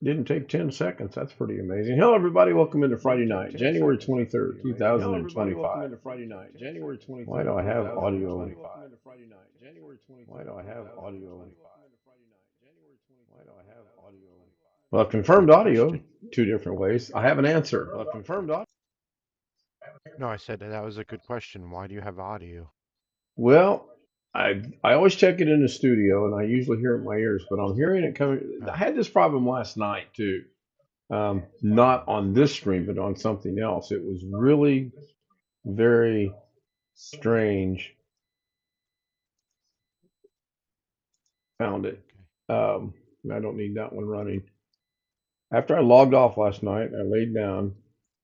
Didn't take 10 seconds. That's pretty amazing. Hello, everybody. Welcome into Friday night, January 23rd, 2025. Why do I have audio? Why do I have audio? Well, I've confirmed audio two different ways. I have an answer. No, I said that was a good question. Why do you have audio? Well, I always check it in the studio, and I usually hear it in my ears, but I'm hearing it coming. I Oh, had this problem last night too. Not on this stream, but on something else. It was really very strange. Found it. okay. I don't need that one running. After I logged off last night, I laid down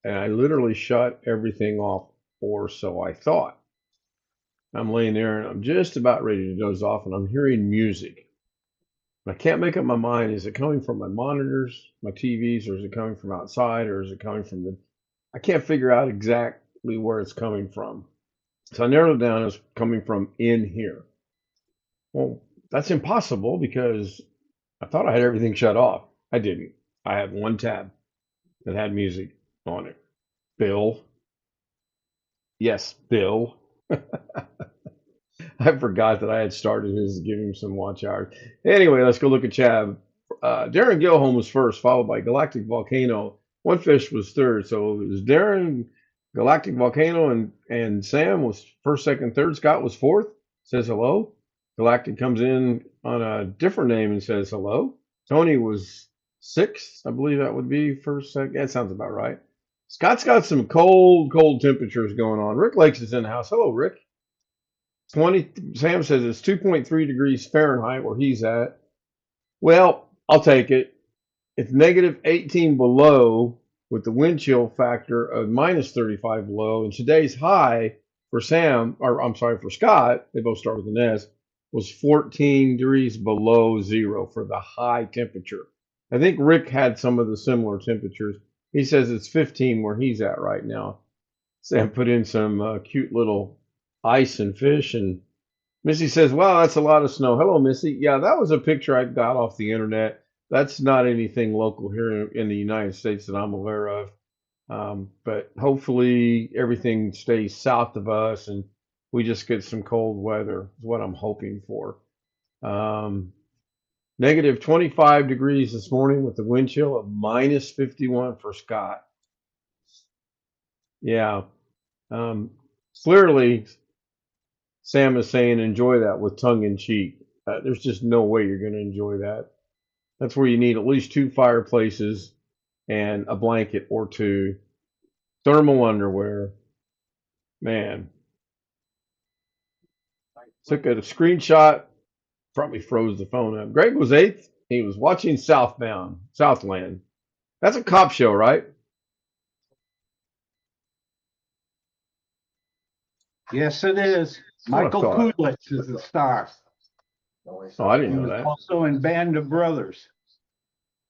and I literally shut everything off, or so I thought. I'm laying there and I'm just about ready to doze off, and I'm hearing music. I can't make up my mind. Is it coming from my monitors, my TVs, or is it coming from outside, or is it coming from the? I can't figure out exactly where it's coming from. So I narrowed it down. It's coming from in here. Well, that's impossible because I thought I had everything shut off. I didn't. I had one tab that had music on it. Bill. Yes, Bill. I forgot that I had started his, give him some watch hours. Anyway, let's go look at Chad. Darren Gilholm was first, followed by Galactic Volcano. One Fish was third. So it was Darren, Galactic Volcano, and Sam was first, second, third. Scott was fourth, says hello. Galactic comes in on a different name and says hello. Tony was sixth. I believe that would be first, second. That sounds about right. Scott's got some cold temperatures going on. Rick Lakes is in the house. Hello, Rick. 20, Sam says it's 2.3 degrees Fahrenheit where he's at. Well, I'll take it. It's negative 18 below with the wind chill factor of minus 35 below. And today's high for Sam, or I'm sorry, for Scott, they both start with an S, was 14 degrees below zero for the high temperature. I think Rick had some of the similar temperatures. He says it's 15 where he's at right now. Sam put in some cute little ice and fish, and Missy says, "Wow, that's a lot of snow." Hello, Missy. Yeah, that was a picture I got off the internet. That's not anything local here in the United States that I'm aware of. But hopefully everything stays south of us and we just get some cold weather, is what I'm hoping for. Um, Negative 25 degrees this morning with the wind chill of minus 51 for Scott. Yeah. Um, Clearly, Sam is saying enjoy that with tongue in cheek. There's just no way you're going to enjoy that. That's where you need at least two fireplaces and a blanket or two, thermal underwear. Man, took a screenshot, probably froze the phone up. Greg was eighth. He was watching Southland. That's a cop show, right? Yes, it is. That's what I Michael thought. Kulitz is the star. Oh, I didn't He know was that. also in Band of Brothers.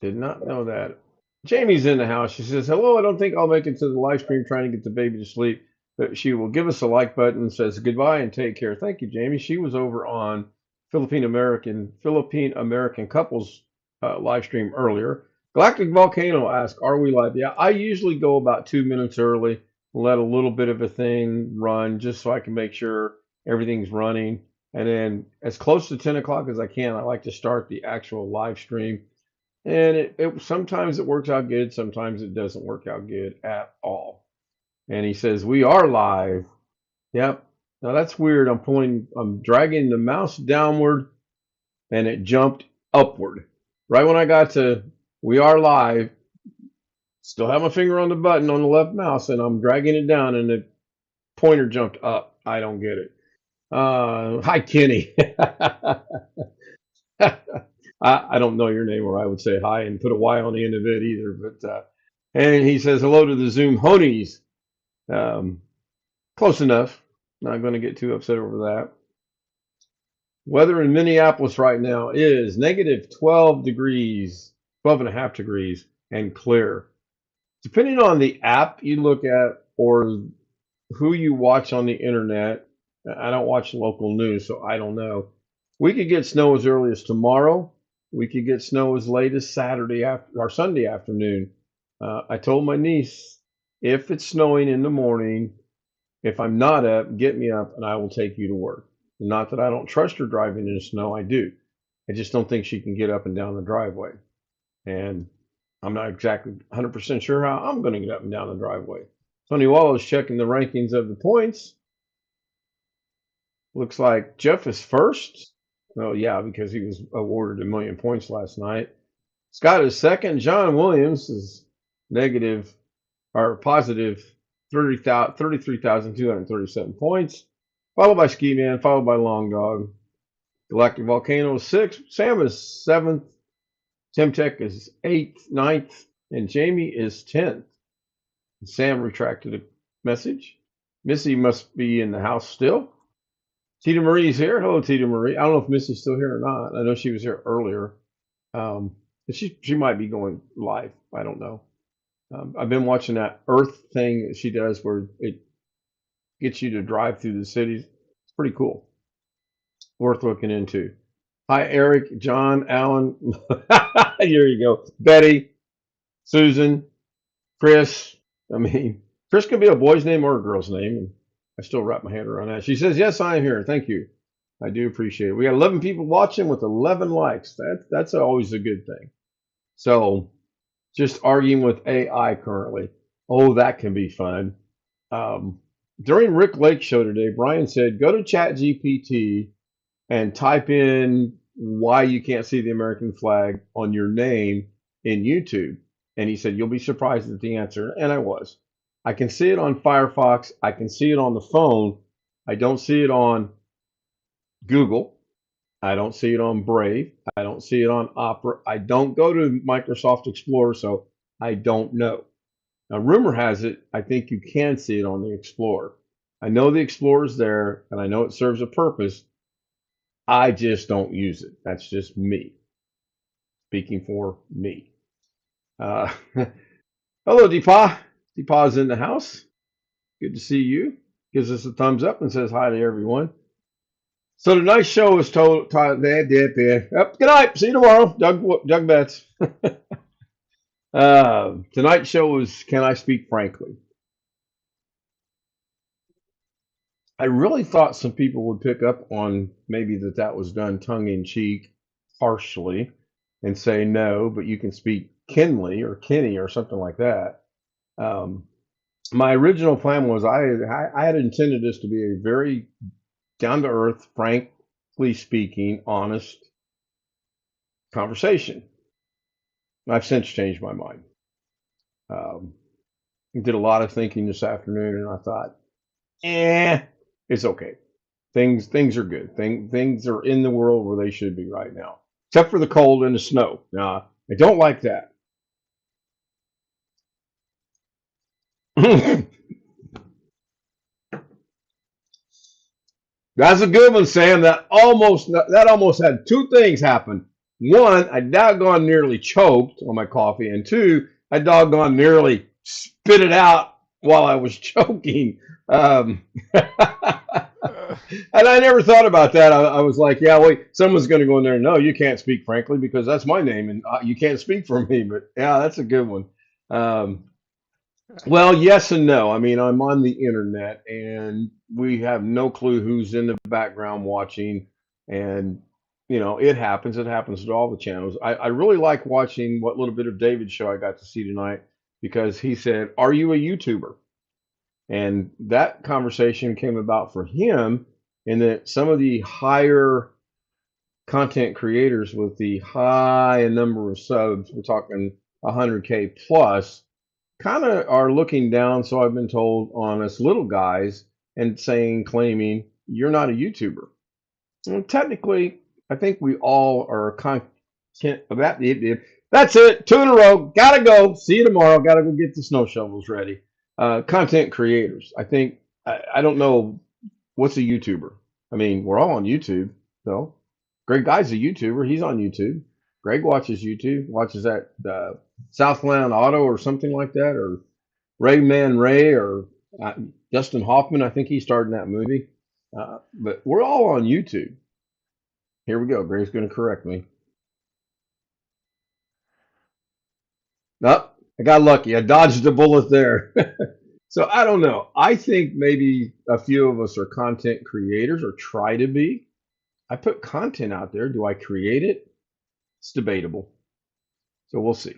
Did not know that. Jamie's in the house. She says, "Hello, I don't think I'll make it to the live stream trying to get the baby to sleep, but she will give us a like button and says goodbye and take care." Thank you, Jamie. She was over on Philippine American couples live stream earlier. Galactic Volcano asked, "Are we live?" Yeah, I usually go about 2 minutes early, let a little bit of a thing run just so I can make sure everything's running. And then as close to 10 o'clock as I can, I like to start the actual live stream, and it sometimes it works out good, sometimes it doesn't work out good at all. And he says, "We are live." Yep. Now that's weird. I'm dragging the mouse downward and it jumped upward. Right when I got to "we are live," still have my finger on the button on the left mouse and I'm dragging it down and the pointer jumped up. I don't get it. Hi, Kenny. I don't know your name, or I would say hi and put a Y on the end of it either. But and he says hello to the Zoom Honies. Um, Close enough. Not going to get too upset over that. Weather in Minneapolis right now is negative 12 degrees, 12 and a half degrees, and clear. Depending on the app you look at or who you watch on the internet, I don't watch local news, so I don't know. We could get snow as early as tomorrow. we could get snow as late as Saturday after or Sunday afternoon. I told my niece, if it's snowing in the morning, if I'm not up, get me up and I will take you to work. Not that I don't trust her driving in the snow, I do. I just don't think she can get up and down the driveway. And I'm not exactly 100% sure how I'm going to get up and down the driveway. Tony Wallace checking the rankings of the points. Looks like Jeff is first. Oh, yeah, because he was awarded 1,000,000 points last night. Scott is second. John Williams is negative or positive 33,237 points, followed by Ski Man, followed by Long Dog. Galactic Volcano is sixth. Sam is seventh. Tim Tech is eighth, ninth, and Jamie is 10th. Sam retracted a message. Missy must be in the house still. Tita Marie's here. Hello, Tita Marie. I don't know if Missy's still here or not. I know she was here earlier. She might be going live. I don't know. I've been watching that Earth thing that she does where it gets you to drive through the cities. It's pretty cool. Worth looking into. Hi, Eric, John, Alan. Here you go. Betty, Susan, Chris. I mean, Chris could be a boy's name or a girl's name. And I still wrap my head around that. She says, yes, I am here. Thank you. I do appreciate it. We got 11 people watching with 11 likes. That's always a good thing. So just arguing with AI currently. Oh, that can be fun. During Rick Lake's show today, Brian said, go to ChatGPT and type in why you can't see the American flag on your name in YouTube. And he said, you'll be surprised at the answer. And I was. I can see it on Firefox. I can see it on the phone. I don't see it on Google. I don't see it on Brave. I don't see it on Opera. I don't go to Microsoft Explorer, so I don't know. Now, rumor has it, I think you can see it on the Explorer. I know the Explorer's there, and I know it serves a purpose. I just don't use it. That's just me. Speaking for me. Hello, Deepa. Deepa's in the house. Good to see you. Gives us a thumbs up and says hi to everyone. So tonight's show is told. There. Good night. See you tomorrow. Doug Betts. Tonight's show is Can I Speak Frankly? I really thought some people would pick up on maybe that was done tongue in cheek, harshly, and say no, but you can speak Kenley or Kenny or something like that. My original plan was I had intended this to be a very down to earth, frankly speaking, honest conversation. I've since changed my mind. Did a lot of thinking this afternoon, and I thought, it's okay. Things are good. Things are in the world where they should be right now, except for the cold and the snow. Now, I don't like that. That's a good one, Sam. That almost had two things happen. One, I doggone nearly choked on my coffee, and two, I doggone nearly spit it out while I was choking. And I never thought about that. I was like, yeah, wait, someone's going to go in there. No, you can't speak frankly because that's my name, and you can't speak for me. But yeah, that's a good one. Well, yes and no. I mean, I'm on the internet, and we have no clue who's in the background watching. And, it happens. It happens to all the channels. I really like watching what little bit of David's show I got to see tonight because he said, are you a YouTuber? And that conversation came about for him in that some of the higher content creators with the high number of subs, we're talking 100K plus, kind of are looking down, so I've been told, on us little guys and claiming you're not a YouTuber. And technically, I think we all are content about the. That's it. 2 in a row. Gotta go. See you tomorrow. Gotta go get the snow shovels ready. Content creators. I think I don't know what's a YouTuber. I mean, we're all on YouTube. So Greg Guy's a YouTuber. He's on YouTube. Greg watches YouTube. Watches that Southland Auto or something like that, or Rayman Ray or Justin Hoffman. I think he starred in that movie. But we're all on YouTube. Here we go. Greg's going to correct me. Nope, I got lucky. I dodged a bullet there. So I don't know. I think maybe a few of us are content creators or try to be. I put content out there. Do I create it? It's debatable. So we'll see.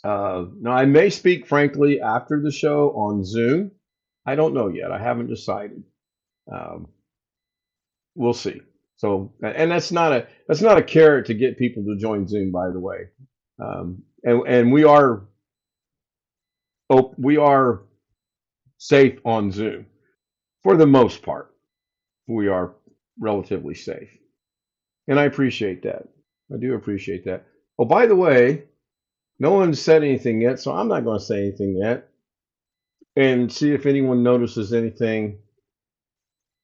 Now, I may speak frankly after the show on Zoom. I don't know yet. I haven't decided. Um, we'll see. So, and that's not a carrot to get people to join Zoom, by the way. And we are safe on Zoom for the most part. We are relatively safe, and I appreciate that. I do appreciate that. Oh, by the way, no one's said anything yet, so I'm not going to say anything yet, and see if anyone notices anything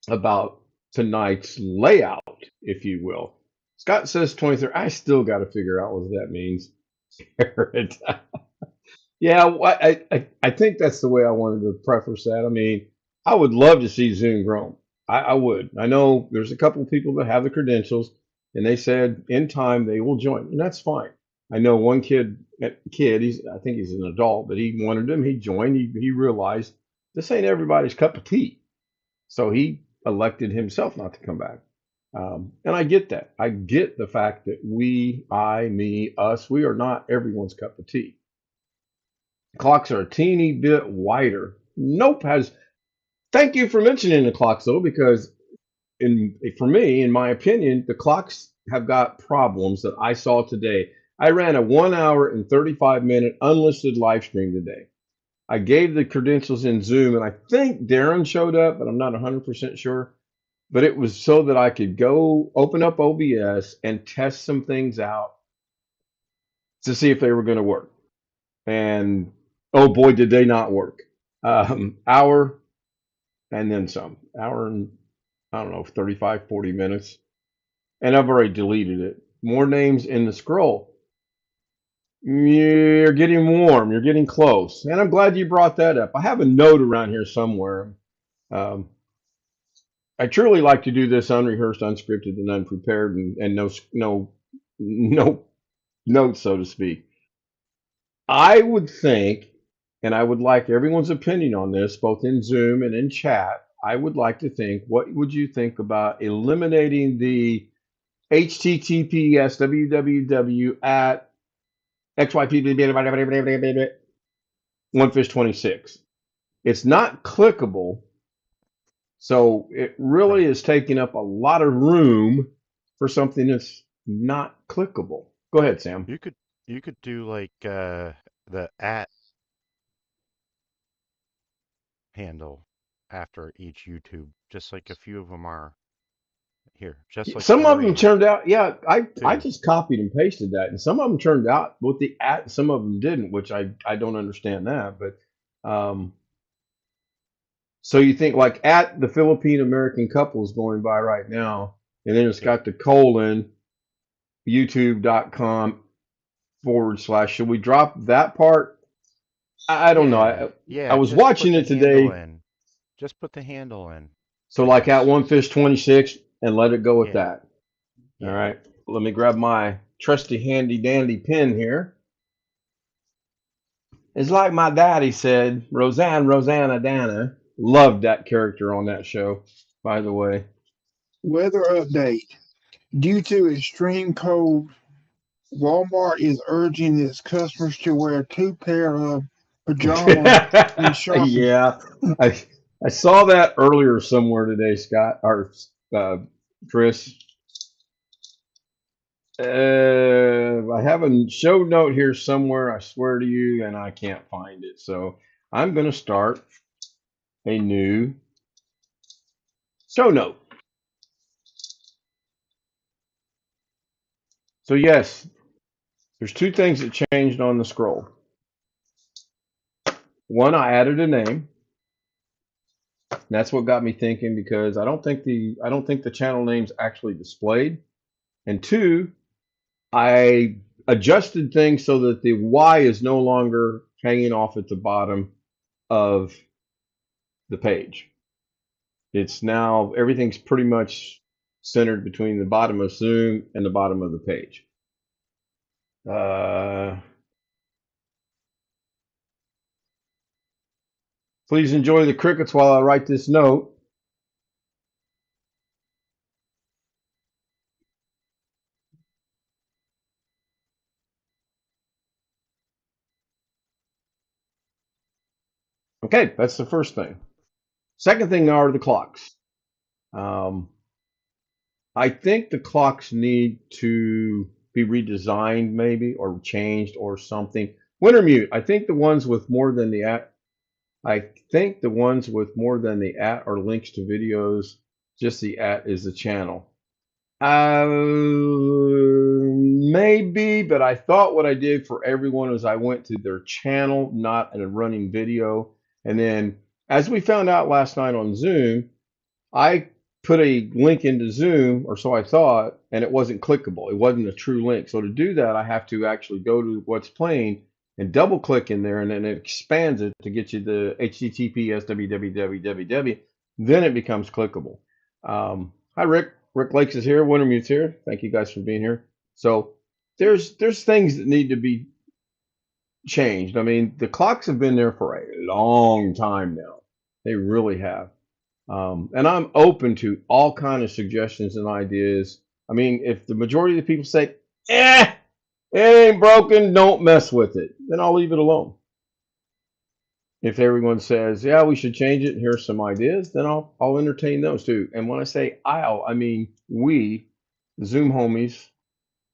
about tonight's layout, if you will. Scott says 23. I still got to figure out what that means. Yeah, I think that's the way I wanted to preface that. I mean, I would love to see Zoom grow. I would. I know there's a couple of people that have the credentials, and they said in time they will join, and that's fine. I know one kid, I think he's an adult, but he wanted him. He joined. He realized this ain't everybody's cup of tea, so he elected himself not to come back. And I get that. I get the fact that we, I, me, us, we are not everyone's cup of tea. Clocks are a teeny bit wider. Nope has. Thank you for mentioning the clocks though, because for me, in my opinion, the clocks have got problems that I saw today. I ran a 1 hour and 35-minute unlisted live stream today. I gave the credentials in Zoom, and I think Darren showed up, but I'm not 100% sure. But it was so that I could go open up OBS and test some things out to see if they were going to work. And oh boy, did they not work. Hour and then some. Hour and, I don't know, 35, 40 minutes. And I've already deleted it. More names in the scroll. You're getting warm. You're getting close. And I'm glad you brought that up. I have a note around here somewhere. Um, I truly like to do this unrehearsed, unscripted, and unprepared, and no notes, so to speak. I would think, and I would like everyone's opinion on this, both in Zoom and in chat. I would like to think, what would you think about eliminating the HTTPS www at XYP OneFish 26? It's not clickable, so it really is taking up a lot of room for something that's not clickable. Go ahead, Sam. You could do like the at handle after each YouTube, just like a few of them are here, just like Some of them RE turned out, yeah. I too. just copied and pasted that, and some of them turned out with the at, some of them didn't, which I don't understand that. But so you think like at the Philippine American couple is going by right now, and then it's Yep. got the colon youtube.com/. Should we drop that part? I don't know. Yeah, I yeah, was just put watching the it handle today, in. Just put the handle in, so I like at guess. one fish 26, and let it go with Yeah, that. All yeah. right. Let me grab my trusty handy dandy pen here. It's like my daddy said, Rosanna Dana. Loved that character on that show, by the way. Weather update. Due to extreme cold, Walmart is urging its customers to wear two pair of pajamas when shopping. Yeah, I I saw that earlier somewhere today, Scott or Chris. I have a show note here somewhere, I swear to you, and I can't find it. So I'm going to start a new show note. So yes, there's two things that changed on the scroll. One, I added a name. And that's what got me thinking because I don't think the channel name's actually displayed. And two, I adjusted things so that the Y is no longer hanging off at the bottom of the page. It's now everything's pretty much centered between the bottom of Zoom and the bottom of the page. Uh, Please enjoy the crickets while I write this note. Okay, that's the first thing. Second thing are the clocks. Um, I think the clocks need to be redesigned, maybe, or changed, or something. Winter mute. I think the ones with more than the at. I think the ones with more than the at are links to videos. Just the at is the channel. Maybe, but I thought what I did for everyone was I went to their channel, not a running video. And then, as we found out last night on Zoom, I put a link into Zoom, or so I thought, and it wasn't clickable. It wasn't a true link. So to do that, I have to actually go to what's playing and double click in there, and then it expands it to get you the HTTPS www. Then it becomes clickable. Hi, Rick. Rick Lakes is here. Wintermute's here. Thank you guys for being here. So there's things that need to be changed. I mean, the clocks have been there for a long time now. They really have. And I'm open to all kind of suggestions and ideas. I mean, if the majority of the people say, it ain't broken, don't mess with it, then I'll leave it alone. If everyone says, yeah, we should change it, here's some ideas, then I'll entertain those too. And when I say I'll, I mean we, the Zoom homies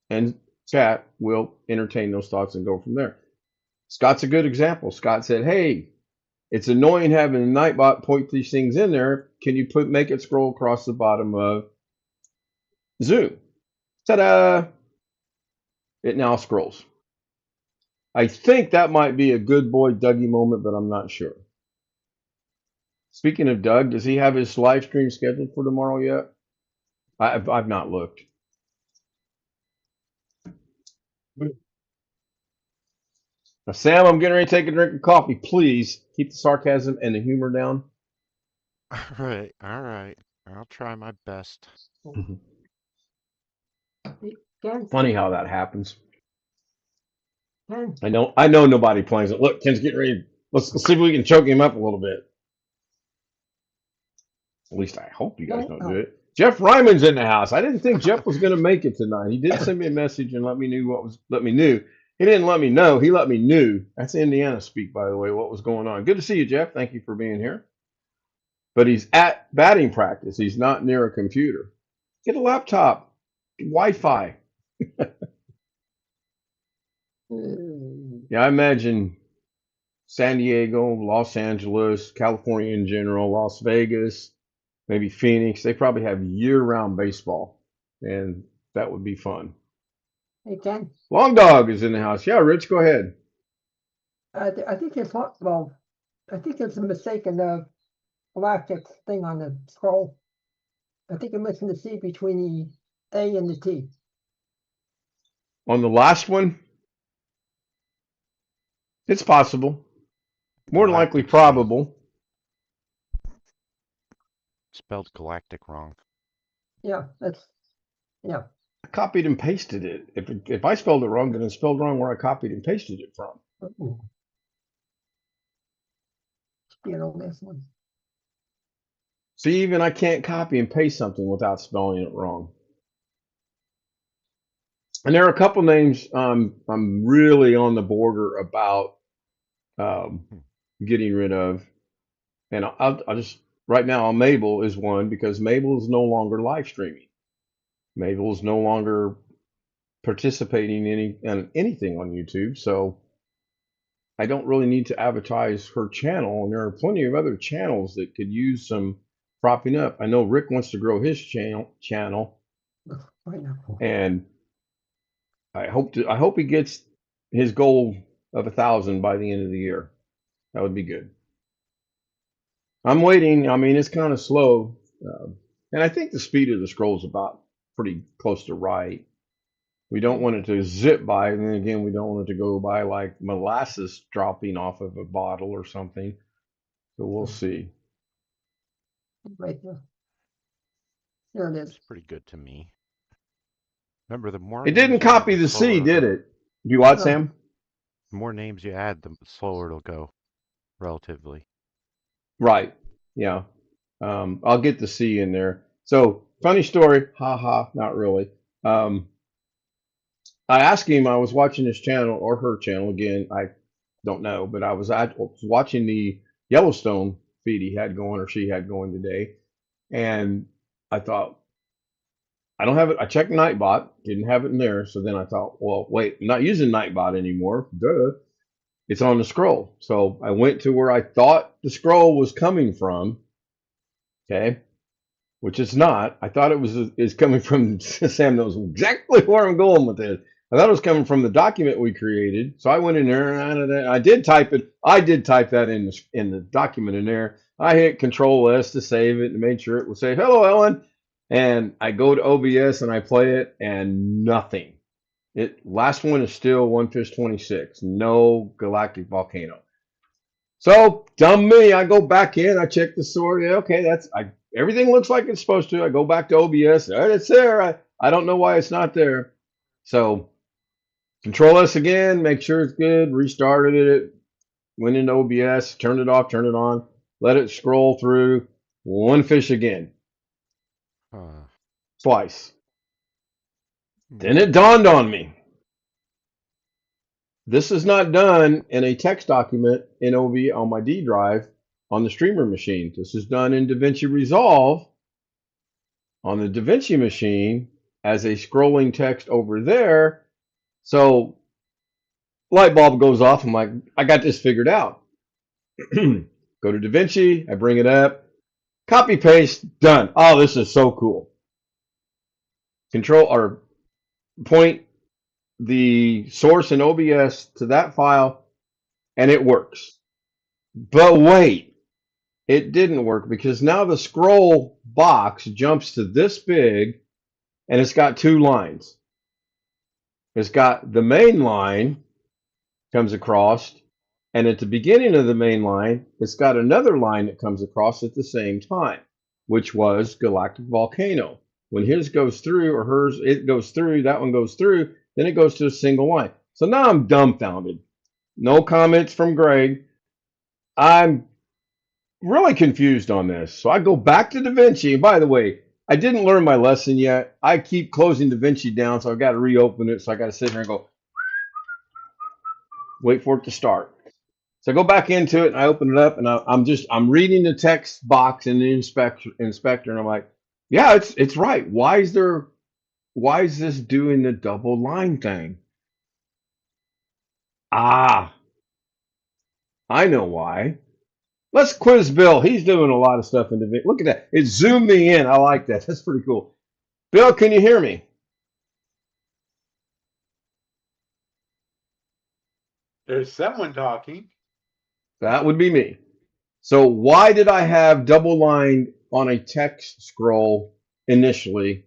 and chat, will entertain those thoughts and go from there. Scott's a good example. Scott said, hey, it's annoying having the Nightbot point these things in there. Can you make it scroll across the bottom of Zoom? Ta-da! It now scrolls. I think that might be a good boy Dougie moment, but I'm not sure. Speaking of Doug, does he have his live stream scheduled for tomorrow yet? I've not looked. Now, Sam, I'm getting ready to take a drink of coffee. Please keep the sarcasm and the humor down. All right, all right. I'll try my best. Funny how that happens. Ken, I know nobody plans it. Look, Ken's getting ready. Let's see if we can choke him up a little bit. At least I hope you guys don't do it. Jeff Ryman's in the house. I didn't think Jeff was going to make it tonight. He did send me a message and let me know. He didn't let me know. He let me knew. That's Indiana speak, by the way, what was going on. Good to see you, Jeff. Thank you for being here. But he's at batting practice. He's not near a computer. Get a laptop, Wi-Fi. Yeah, I imagine San Diego, Los Angeles, California in general, Las Vegas, maybe Phoenix. They probably have year-round baseball, and that would be fun. hey Ken, Long Dog is in the house. Yeah, Rich, go ahead. I think it's well, I think it's a mistake in the galactic thing on the scroll. I think I'm missing the C between the A and the T. On the last one, it's possible. More than likely Galactic C. probable. Spelled galactic wrong. Yeah, yeah. I copied and pasted it. If I spelled it wrong, then it's spelled wrong where I copied and pasted it from. You know this one. See, even I can't copy and paste something without spelling it wrong. And there are a couple names I'm really on the border about getting rid of. And I'll just, right now, Mabel is one because Mabel is no longer live streaming. Mabel is no longer participating in anything on YouTube. So I don't really need to advertise her channel. And there are plenty of other channels that could use some propping up. I know Rick wants to grow his channel. Right now. And I hope he gets his goal of 1,000 by the end of the year. That would be good. I'm waiting. I mean, it's kind of slow, and I think the speed of the scroll is about pretty close to right. We don't want it to zip by, and then again, we don't want it to go by like molasses dropping off of a bottle or something. So we'll see. Right there. There it is. It's pretty good to me. Remember, the more It didn't names you add, copy the C, slower it'll did go. it? You what, No. Sam? The more names you add, the slower it'll go, relatively. Right. Yeah. I'll get the C in there. So funny story. Ha ha. Not really. Um, I asked him. I was watching his channel or her channel again. I don't know, but I was watching the Yellowstone feed he had going or she had going today, and I thought I don't have it. I checked Nightbot, didn't have it in there. So then I thought, well, wait, I'm not using Nightbot anymore. Duh. It's on the scroll. So I went to where I thought the scroll was coming from. Okay. Which it's not. I thought it was is coming from Sam knows exactly where I'm going with this. I thought it was coming from the document we created. So I went in there and out of that. I did type it. I did type that in the document in there. I hit Control S to save it and made sure it would say hello, Ellen. And I go to OBS and I play it and nothing. It last one is still One Fish 26. No galactic volcano. So dumb me, I go back in, I check the source. Yeah, okay, everything looks like it's supposed to. I go back to OBS. All right, it's there. I don't know why it's not there. So Control S again, make sure it's good. Restarted it. Went into OBS, turned it off, turned it on. Let it scroll through. One fish again, Huh. twice. Then it dawned on me. This is not done in a text document in OB on my D drive on the streamer machine. This is done in DaVinci Resolve on the DaVinci machine as a scrolling text over there. So light bulb goes off. I'm like, I got this figured out. Go to DaVinci, I bring it up, copy paste, done. Oh, this is so cool. Control or point the source in OBS to that file and it works. But wait, it didn't work because now the scroll box jumps to this big and it's got two lines. It's got the main line comes across, and at the beginning of the main line, it's got another line that comes across at the same time, which was Galactic Volcano. When his goes through or hers, it goes through, that one goes through, then it goes to a single line. So now I'm dumbfounded. No comments from Greg. I'm really confused on this. So I go back to DaVinci. And by the way, I didn't learn my lesson yet. I keep closing DaVinci down, so I've got to reopen it. So I got to sit here and go, wait for it to start. So I go back into it and I open it up and I'm reading the text box in the inspector and I'm like, yeah, it's right. Why is this doing the double line thing? Ah, I know why. Let's quiz Bill. He's doing a lot of stuff in the video. Look at that. It zoomed me in. I like that. That's pretty cool. Bill, can you hear me? There's someone talking. That would be me. So why did I have double line on a text scroll initially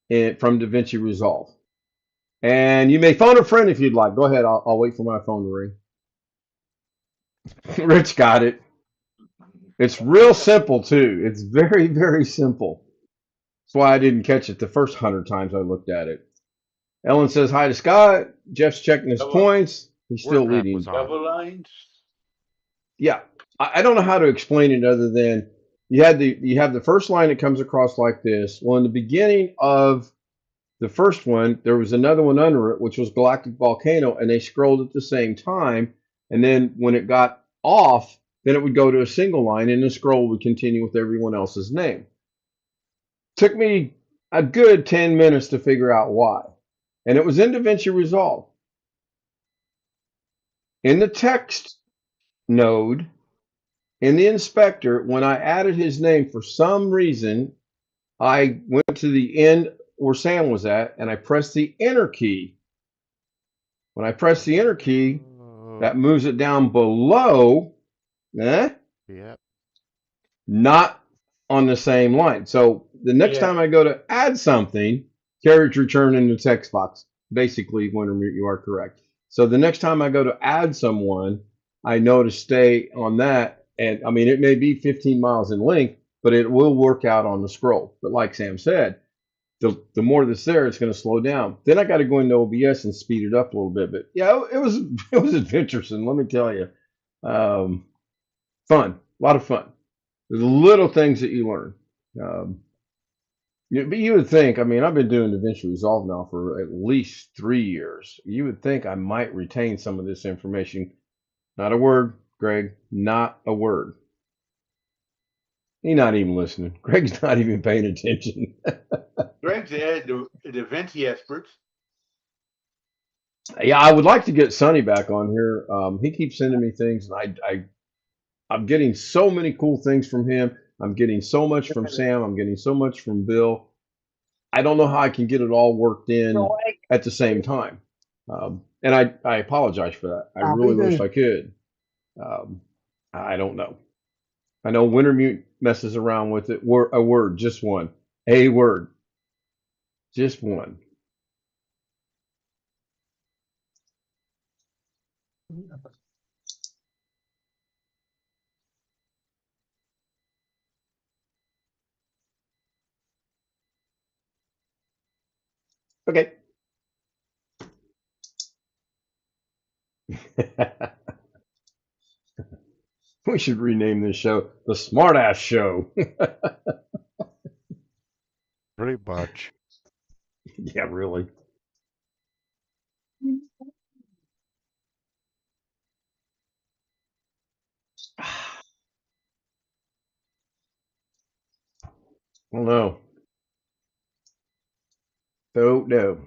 from DaVinci Resolve? And you may phone a friend if you'd like. Go ahead. I'll wait for my phone to ring. Rich got it. It's real simple too. It's very, very simple. That's why I didn't catch it the first 100 times I looked at it. Ellen says hi to Scott. Jeff's checking his points. He's still Word wrap leading. was on. Double lines. Yeah, I don't know how to explain it other than you have the first line that comes across like this. Well, in the beginning of the first one, there was another one under it, which was Galactic Volcano, and they scrolled at the same time. And then when it got off, then it would go to a single line, and the scroll would continue with everyone else's name. Took me a good 10 minutes to figure out why. And it was in DaVinci Resolve. In the text node, in the inspector, when I added his name, for some reason, I went to the end where Sam was at, and I pressed the enter key. When I press the enter key, that moves it down below, Yep. not on the same line. So the next time I go to add something, carriage return in the text box, basically, when you are correct. So the next time I go to add someone, I know to stay on that. And I mean, it may be 15 miles in length, but it will work out on the scroll. But like Sam said, the more that's there, it's going to slow down. Then I got to go into OBS and speed it up a little bit. But yeah, it was adventuresome, let me tell you. Fun. A lot of fun. There's little things that you learn. Um, but you would think, I mean, I've been doing DaVinci Resolve now for at least 3 years. You would think I might retain some of this information. Not a word, Greg. Not a word. He's not even listening. Greg's not even paying attention. Greg's the Da Vinci experts. Yeah, I would like to get Sonny back on here. He keeps sending me things, and I'm getting so many cool things from him. I'm getting so much from Sam. I'm getting so much from Bill. I don't know how I can get it all worked in at the same time. And I apologize for that. I really wish I could. Um, I don't know. I know Wintermute messes around with it. A word, just one. A word, just one. Okay. We should rename this show the Smartass Show. Pretty much. Yeah, really. Well, no. No.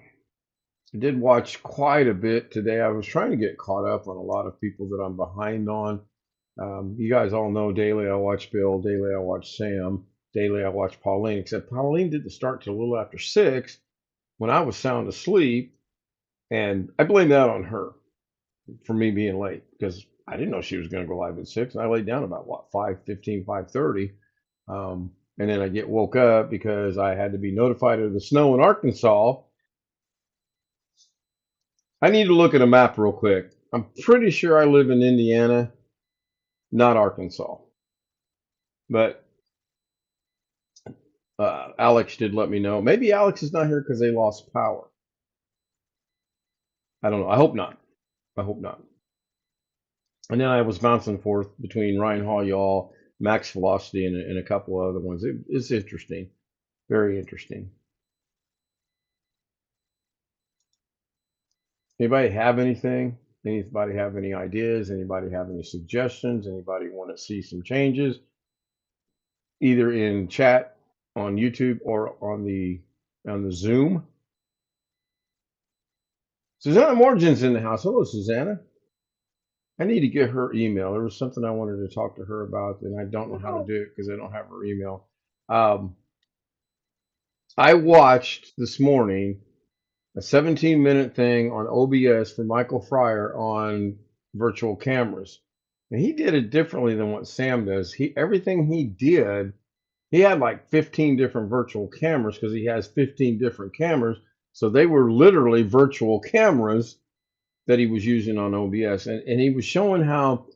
I did watch quite a bit today. I was trying to get caught up on a lot of people that I'm behind on. You guys all know daily I watch Bill, daily I watch Sam, daily I watch Pauline, except Pauline didn't start till a little after 6 when I was sound asleep. And I blame that on her for me being late because I didn't know she was going to go live at 6. And I laid down about what, 5:15, 5:30. And then I get woke up because I had to be notified of the snow in Arkansas. I need to look at a map real quick. I'm pretty sure I live in Indiana, not Arkansas. But Alex did let me know. Maybe Alex is not here because they lost power. I don't know. I hope not. I hope not. And then I was bouncing forth between Ryan Hall, y'all, Max Velocity, and a couple of other ones. It's interesting. Very interesting. Anybody have anything? Anybody have any ideas? Anybody have any suggestions? Anybody want to see some changes? Either in chat on YouTube or on the Zoom. Susanna Morgan's in the house. Hello, Susanna. I need to get her email. There was something I wanted to talk to her about, and I don't know how to do it because I don't have her email. I watched this morning a 17-minute thing on OBS for Michael Fryer on virtual cameras. And he did it differently than what Sam does. Everything he did, he had like 15 different virtual cameras because he has 15 different cameras. So they were literally virtual cameras that he was using on OBS. And he was showing how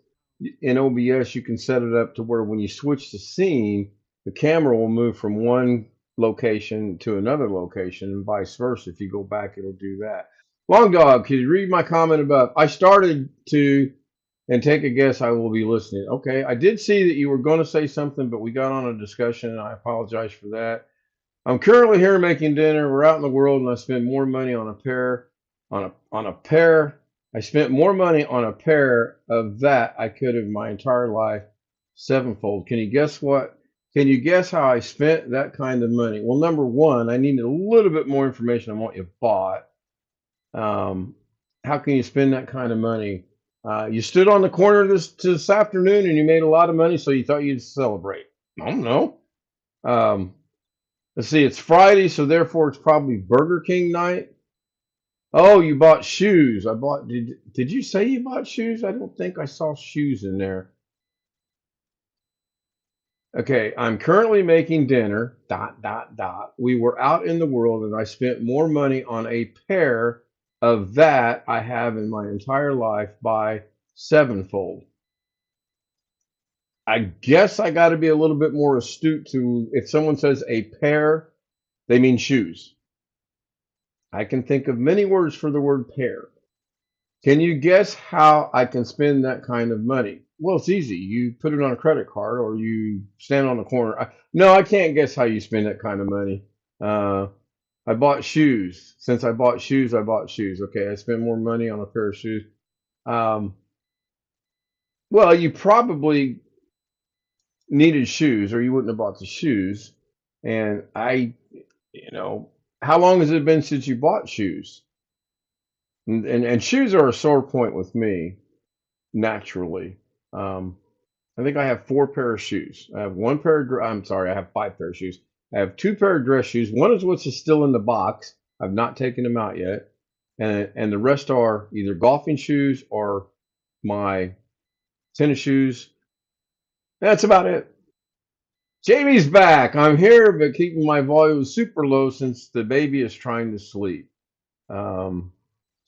in OBS you can set it up to where when you switch the scene, the camera will move from one location to another location and vice versa. If you go back, it'll do that. Long Dog, can you read my comment about I started to and take a guess I will be listening. Okay, I did see that you were going to say something, but we got on a discussion and I apologize for that. I'm currently here making dinner. We're out in the world and I spent more money on a pair I spent more money on a pair of that I could have my entire life sevenfold. Can you guess what? Can you guess how I spent that kind of money? Well, number one, I needed a little bit more information on what you bought. How can you spend that kind of money? You stood on the corner this afternoon and you made a lot of money, so you thought you'd celebrate. I don't know. Let's see, it's Friday, so therefore it's probably Burger King night. Oh, you bought shoes. Did you say you bought shoes? I don't think I saw shoes in there. Okay, I'm currently making dinner, ... We were out in the world and I spent more money on a pair of that I have in my entire life by sevenfold. I guess I got to be a little bit more astute to if someone says a pair, they mean shoes. I can think of many words for the word pair. Can you guess how I can spend that kind of money? Well, it's easy. You put it on a credit card or you stand on the corner. No, I can't guess how you spend that kind of money. Uh, I bought shoes. Since I bought shoes, I bought shoes. Okay, I spent more money on a pair of shoes. Um, well, you probably needed shoes or you wouldn't have bought the shoes. And you know, how long has it been since you bought shoes? And shoes are a sore point with me naturally. Um, I think I have four pair of shoes. I have one pair of, I'm sorry, I have five pair of shoes. I have two pair of dress shoes. One is what's still in the box. I've not taken them out yet. And the rest are either golfing shoes or my tennis shoes. That's about it. Jamie's back. I'm here, but keeping my volume super low since the baby is trying to sleep.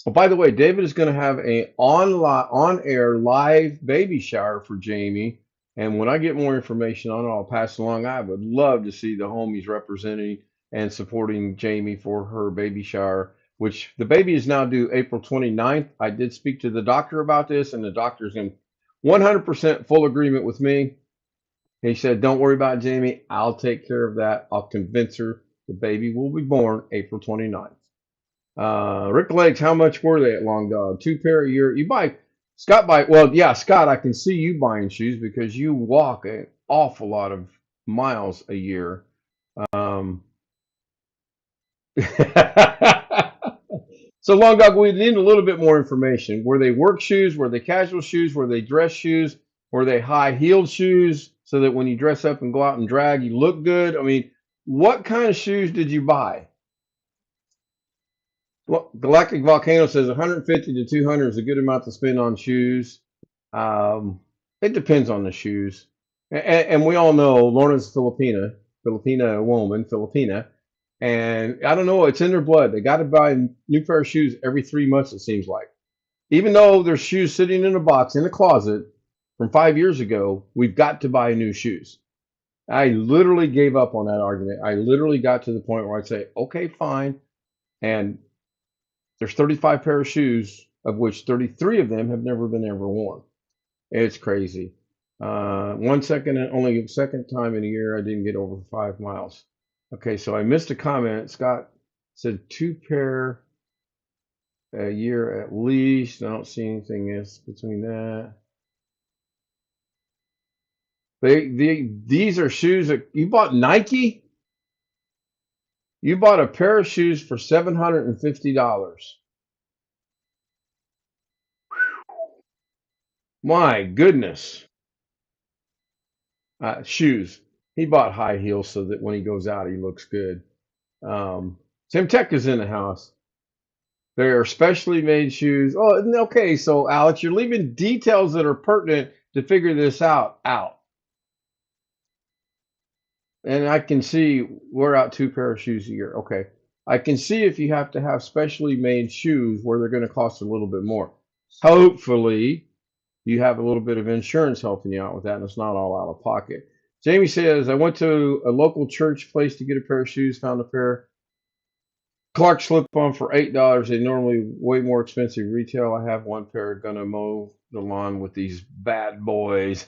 Oh, by the way, David is going to have a on-air live baby shower for Jamie. And when I get more information on it, I'll pass it along. I would love to see the homies representing and supporting Jamie for her baby shower, which the baby is now due April 29th. I did speak to the doctor about this, and the doctor's in 100% full agreement with me. He said, don't worry about Jamie. I'll take care of that. I'll convince her the baby will be born April 29th. Rick Lakes, how much were they at Long Dog? Two pair a year. You buy, well, yeah, Scott, I can see you buying shoes because you walk an awful lot of miles a year. So Long Dog, we need a little bit more information. Were they work shoes? Were they casual shoes? Were they dress shoes? Were they high-heeled shoes so that when you dress up and go out and drag, you look good? I mean, what kind of shoes did you buy? Well, Galactic Volcano says 150 to 200 is a good amount to spend on shoes. It depends on the shoes. And we all know Lorna's Filipina woman, Filipina. And I don't know, it's in their blood. They got to buy a new pair of shoes every 3 months, it seems like. Even though there's shoes sitting in a box in a closet from 5 years ago, we've got to buy new shoes. I literally gave up on that argument. I literally got to the point where I'd say, okay, fine. And there's 35 pair of shoes, of which 33 of them have never been ever worn. It's crazy. Only second time in a year I didn't get over 5 miles. Okay, so I missed a comment. Scott said two pair a year at least. I don't see anything else between that. These are shoes that you bought Nike. You bought a pair of shoes for $750. My goodness. Shoes. He bought high heels so that when he goes out, he looks good. Tim Tech is in the house. They're specially made shoes. Oh, okay. So, Alex, you're leaving details that are pertinent to figure this out. And I can see we're out two pair of shoes a year. Okay. I can see if you have to have specially made shoes where they're going to cost a little bit more. Hopefully, you have a little bit of insurance helping you out with that, and it's not all out of pocket. Jamie says, I went to a local church place to get a pair of shoes, found a pair. Clark slip-on for $8. They normally way more expensive retail. I have one pair, gonna mow the lawn with these bad boys.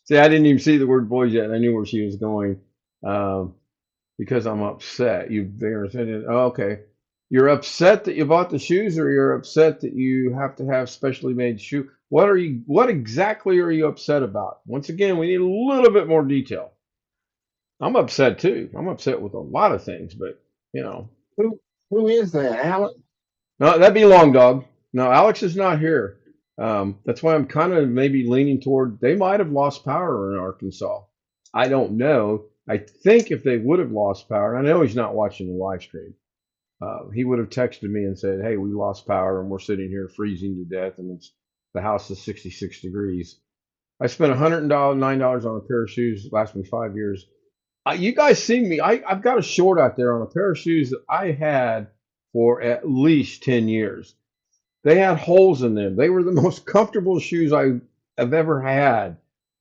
See, I didn't even see the word boys yet. I knew where she was going because I'm upset. Oh, okay. You're upset that you bought the shoes, or you're upset that you have to have specially made shoes? What exactly are you upset about? Once again, we need a little bit more detail. I'm upset too. I'm upset with a lot of things, but you know. Who is that, Alex? No, that'd be Long Dog. No, Alex is not here. That's why I'm kind of maybe leaning toward they might have lost power in Arkansas. I don't know. I think if they would have lost power, I know he's not watching the live stream. He would have texted me and said, hey, we lost power and we're sitting here freezing to death and the house is 66 degrees. I spent $109 on a pair of shoes, last me 5 years. You guys see me. I've got a short out there on a pair of shoes that I had for at least 10 years. They had holes in them. They were the most comfortable shoes I've ever had.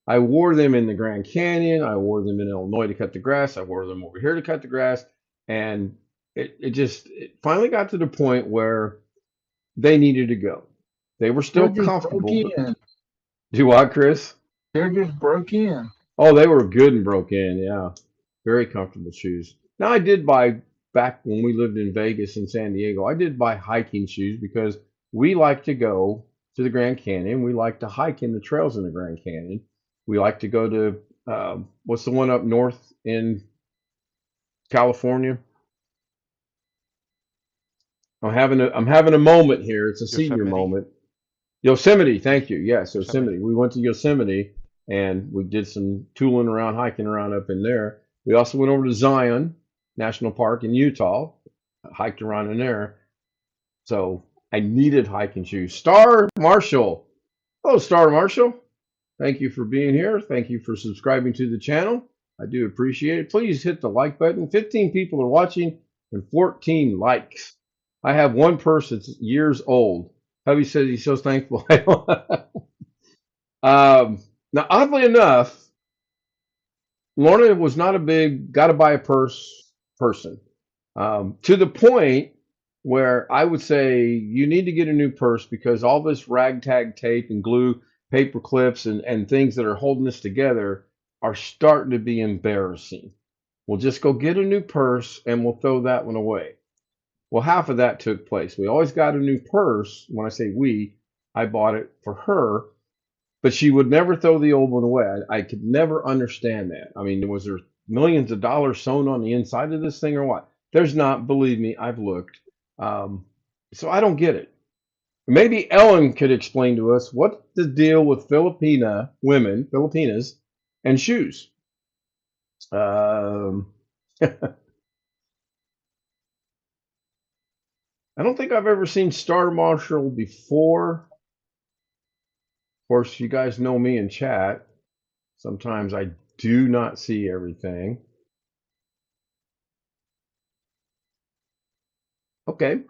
I wore them in the Grand Canyon. I wore them in Illinois to cut the grass. I wore them over here to cut the grass. And it finally got to the point where they needed to go. They were They're still just broke comfortable, but in. do what, Chris? They're just broke in. Oh, they were good and broke in. Yeah, very comfortable shoes. Now I did buy back when we lived in Vegas and San Diego. I did buy hiking shoes because we like to go to the Grand Canyon. We like to hike in the trails in the Grand Canyon. We like to go to what's the one up north in California? I'm having a moment here. It's a senior Yosemite. moment. Yosemite, thank you. Yes, Yosemite. Yosemite. We went to Yosemite and we did some tooling around, hiking around up in there. We also went over to Zion National Park in Utah, hiked around in there. So I needed hiking shoes. Star Marshall. Hello, Star Marshall. Thank you for being here. Thank you for subscribing to the channel. I do appreciate it. Please hit the like button. 15 people are watching and 14 likes. I have one person that's years old. Hubby says he's so thankful. Now, oddly enough, Lorna was not a big got to buy a purse person, to the point where I would say you need to get a new purse because all this ragtag tape and glue, paper clips, and things that are holding us together are starting to be embarrassing. We'll just go get a new purse and we'll throw that one away. Well, half of that took place. We always got a new purse. When I say we, I bought it for her, but she would never throw the old one away. I could never understand that. I mean, was there millions of dollars sewn on the inside of this thing or what? There's not. Believe me, I've looked. So I don't get it. Maybe Ellen could explain to us what's the deal with Filipinas, and shoes. I don't think I've ever seen Star Marshall before. Of course, you guys know me in chat. Sometimes I do not see everything. Okay.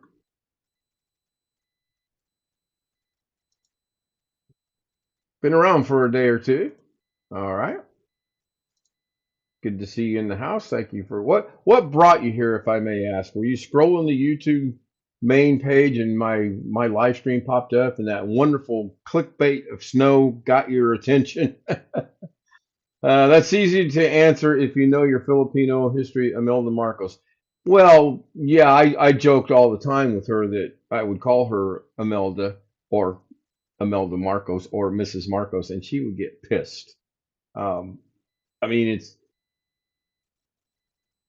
Been around for a day or two. All right. Good to see you in the house. Thank you for what brought you here, if I may ask. Were you scrolling the YouTube main page and my live stream popped up and that wonderful clickbait of snow got your attention? That's easy to answer if you know your Filipino history, Imelda Marcos. Well, yeah, I joked all the time with her that I would call her Imelda or Imelda Marcos or Mrs. Marcos, and she would get pissed. Um, I mean, it's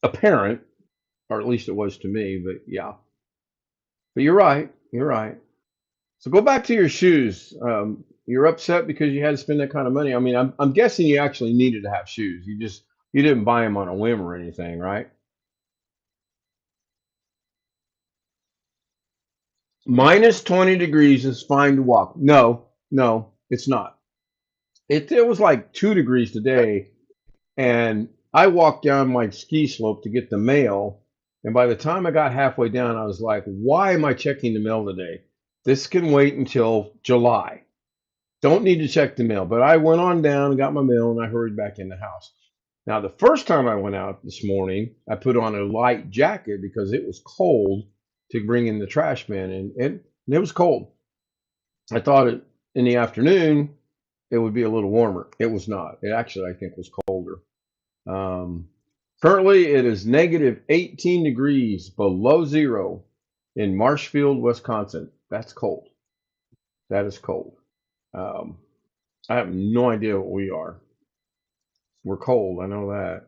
apparent, or at least it was to me, but yeah. But you're right. You're right. So go back to your shoes. You're upset because you had to spend that kind of money. I mean, I'm guessing you actually needed to have shoes. You didn't buy them on a whim or anything, right? Minus 20 degrees is fine to walk. No, no, it's not. It was like 2 degrees today, and I walked down my ski slope to get the mail. And by the time I got halfway down, I was like, why am I checking the mail today? This can wait until July. Don't need to check the mail. But I went on down and got my mail and I hurried back in the house. Now, the first time I went out this morning, I put on a light jacket because it was cold to bring in the trash bin, and it was cold. I thought in the afternoon it would be a little warmer. It was not. It actually, I think, was colder. Um, Currently, it is negative 18 degrees below zero in Marshfield, Wisconsin. That's cold. That is cold. Um, I have no idea what we are. We're cold. I know that.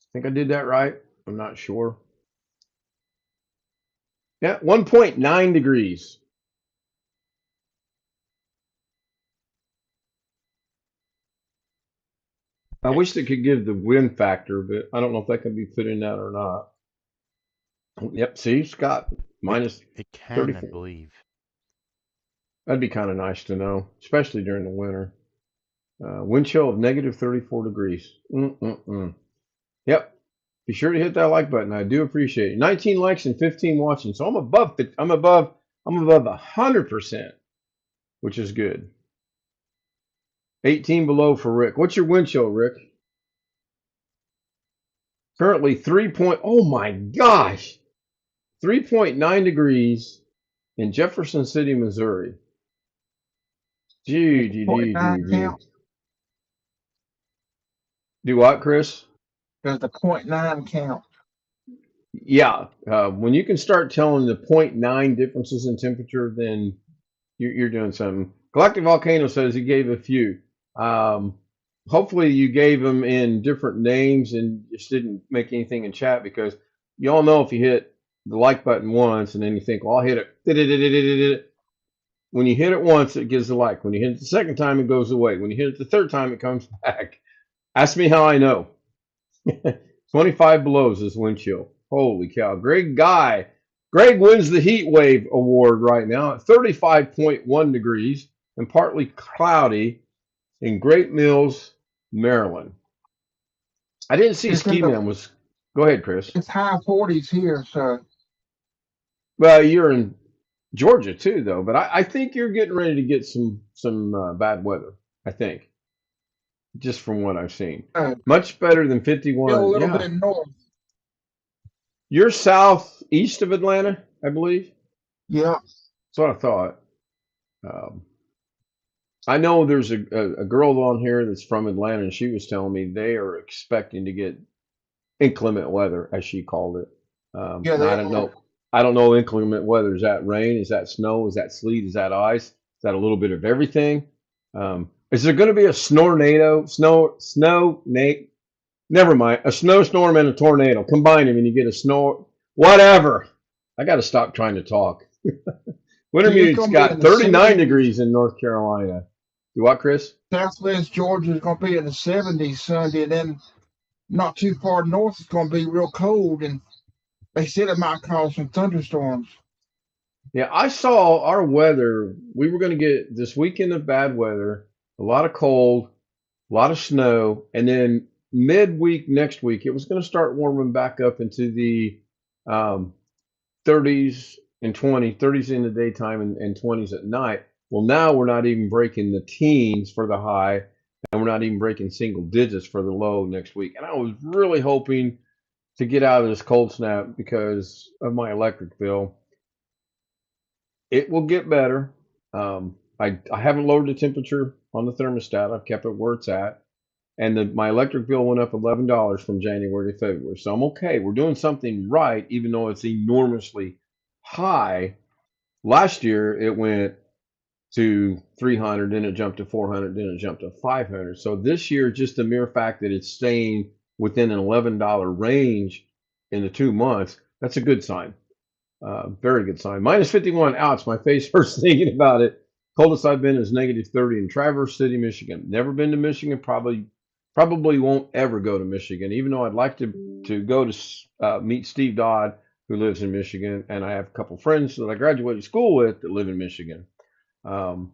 I think I did that right. I'm not sure. Yeah, 1.9 degrees. I It, wish they could give the wind factor, but I don't know if that can be put in that or not. Yep, see, Scott, it, minus it can, I 34. believe. That'd be kind of nice to know, especially during the winter. Wind chill of negative 34 degrees. Yep. Be sure to hit that like button. I do appreciate it. 19 likes and 15 watching. So I'm above 100%, which is good. 18 below for Rick. What's your wind chill, Rick? Currently oh my gosh, 3.9 degrees in Jefferson City, Missouri. Does the point nine Gee. count? Do what, Chris? Does the .9 count? Yeah, when you can start telling the point 0.9 differences in temperature, then you're doing something. Galactic Volcano says he gave a few. Um, Hopefully you gave them in different names and just didn't make anything in chat, because you all know if you hit the like button once and then you think, well, I'll hit it. When you hit it once, it gives a like. When you hit it the second time, it goes away. When you hit it the third time, it comes back. Ask me how I know. 25 below is this wind chill. Holy cow. Greg wins the heat wave award right now at 35.1 degrees and partly cloudy in Great Mills, Maryland. I didn't see It's in Ski the Man was. Go ahead, Chris. it's high 40s here, so Well, you're in Georgia too, though, but I think you're getting ready to get some bad weather. I think, just from what I've seen, much better than still a 51. little Yeah, bit north. you're southeast of Atlanta, I believe. Yeah, That's what I thought. Um, I know there's a girl on here that's from Atlanta, and she was telling me they are expecting to get inclement weather, as she called it. yeah, Now they I don't are. know. I don't know inclement weather. Is that rain? Is that snow? Is that sleet? Is that ice? Is that a little bit of everything? Is there going to be a snornado? Never mind. A snowstorm and a tornado. Combine them and you get a snow. Whatever. I got to stop trying to talk. See, it's Wintermute's gonna be got in the 39 70s. degrees in North Carolina. You what, Chris? Southwest Georgia is gonna be in the 70s Sunday, and then not too far north it's gonna be real cold, and they said it might cause some thunderstorms. Yeah, I saw our weather. We were going to get this weekend of bad weather, a lot of cold, a lot of snow, and then midweek next week it was going to start warming back up into the um, 30s and 30s in the daytime and 20s at night. Well, now we're not even breaking the teens for the high, and we're not even breaking single digits for the low next week. And I was really hoping to get out of this cold snap because of my electric bill. It will get better. I haven't lowered the temperature on the thermostat. I've kept it where it's at. And my electric bill went up $11 from January to February. So I'm okay. We're doing something right, even though it's enormously high. Last year, it went to 300, then it jumped to 400, then it jumped to 500. So this year, just the mere fact that it's staying within an $11 range in the 2 months, that's a good sign. Very good sign. Minus 51. Ouch, my face hurts thinking about it. Coldest I've been is negative 30 in Traverse City, Michigan. Never been to Michigan. Probably won't ever go to Michigan, even though I'd like to go to meet Steve Dodd, who lives in Michigan, and I have a couple friends that I graduated school with that live in Michigan. Um,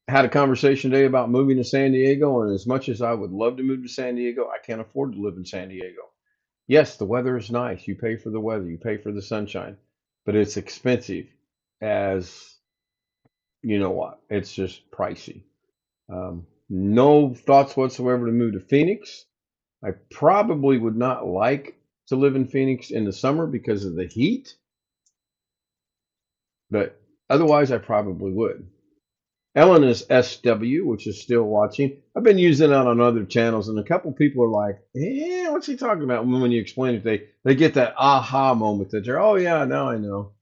had a conversation today about moving to San Diego, and as much as I would love to move to San Diego, I can't afford to live in San Diego. Yes, the weather is nice. You pay for the weather, you pay for the sunshine, but it's expensive as you know what. It's just pricey. No thoughts whatsoever to move to Phoenix. I probably would not like to live in Phoenix in the summer because of the heat, but otherwise I probably would. Ellen is SW, which is still watching. I've been using it on other channels, and a couple people are like, "Yeah, what's he talking about?" When you explain it, they get that aha moment that they're, "Oh yeah, now I know."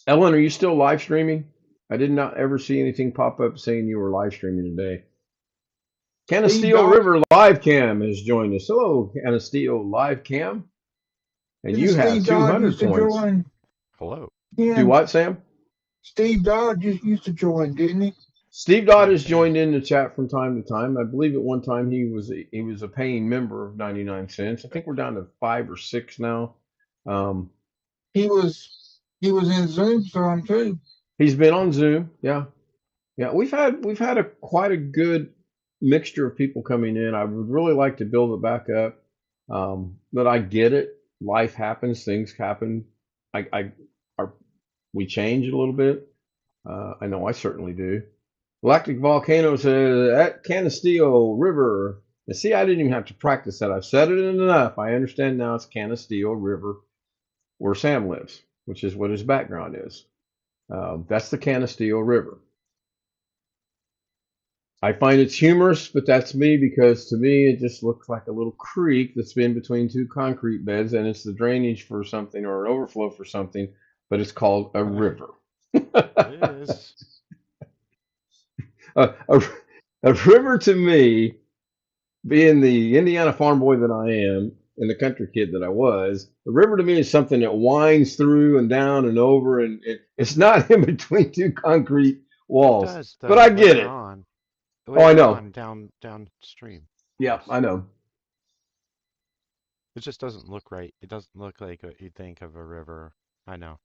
Ellen, are you still live streaming? I did not ever see anything pop up saying you were live streaming today. Steve Canasteo Dodd, River Live Cam has joined us. Hello, Canasteo Live Cam, and didn't you have Steve Dodd 200 used to points. join? Hello. Do Ken, what, Sam? Steve Dodd just used to join, didn't he? Steve Dodd Hey, has Sam. joined in the chat from time to time. I believe at one time he was a paying member of 99 cents. I think we're down to 5 or 6 now. Um, He was in Zoom some too. he's been on Zoom. Yeah, yeah. We've had a quite a good mixture of people coming in. I would really like to build it back up, but I get it. Life happens. Things happen. I, I, our, we change a little bit. I know I certainly do. Galactic Volcano says at Canisteo River. And see, I didn't even have to practice that. I've said it enough. I understand now it's Canisteo River where Sam lives, which is what his background is. That's the Canisteo River. I find it's humorous, but that's me because to me it just looks like a little creek that's been between two concrete beds, and it's the drainage for something or an overflow for something, but it's called a river. It is. a, a river to me, being the Indiana farm boy that I am and the country kid that I was, the river to me is something that winds through and down and over, and it's not in between two concrete It walls. does But I though get it. Oh, I later know. on downstream. Yeah, Yes. I know. It just doesn't look right. It doesn't look like what you'd think of a river. I know.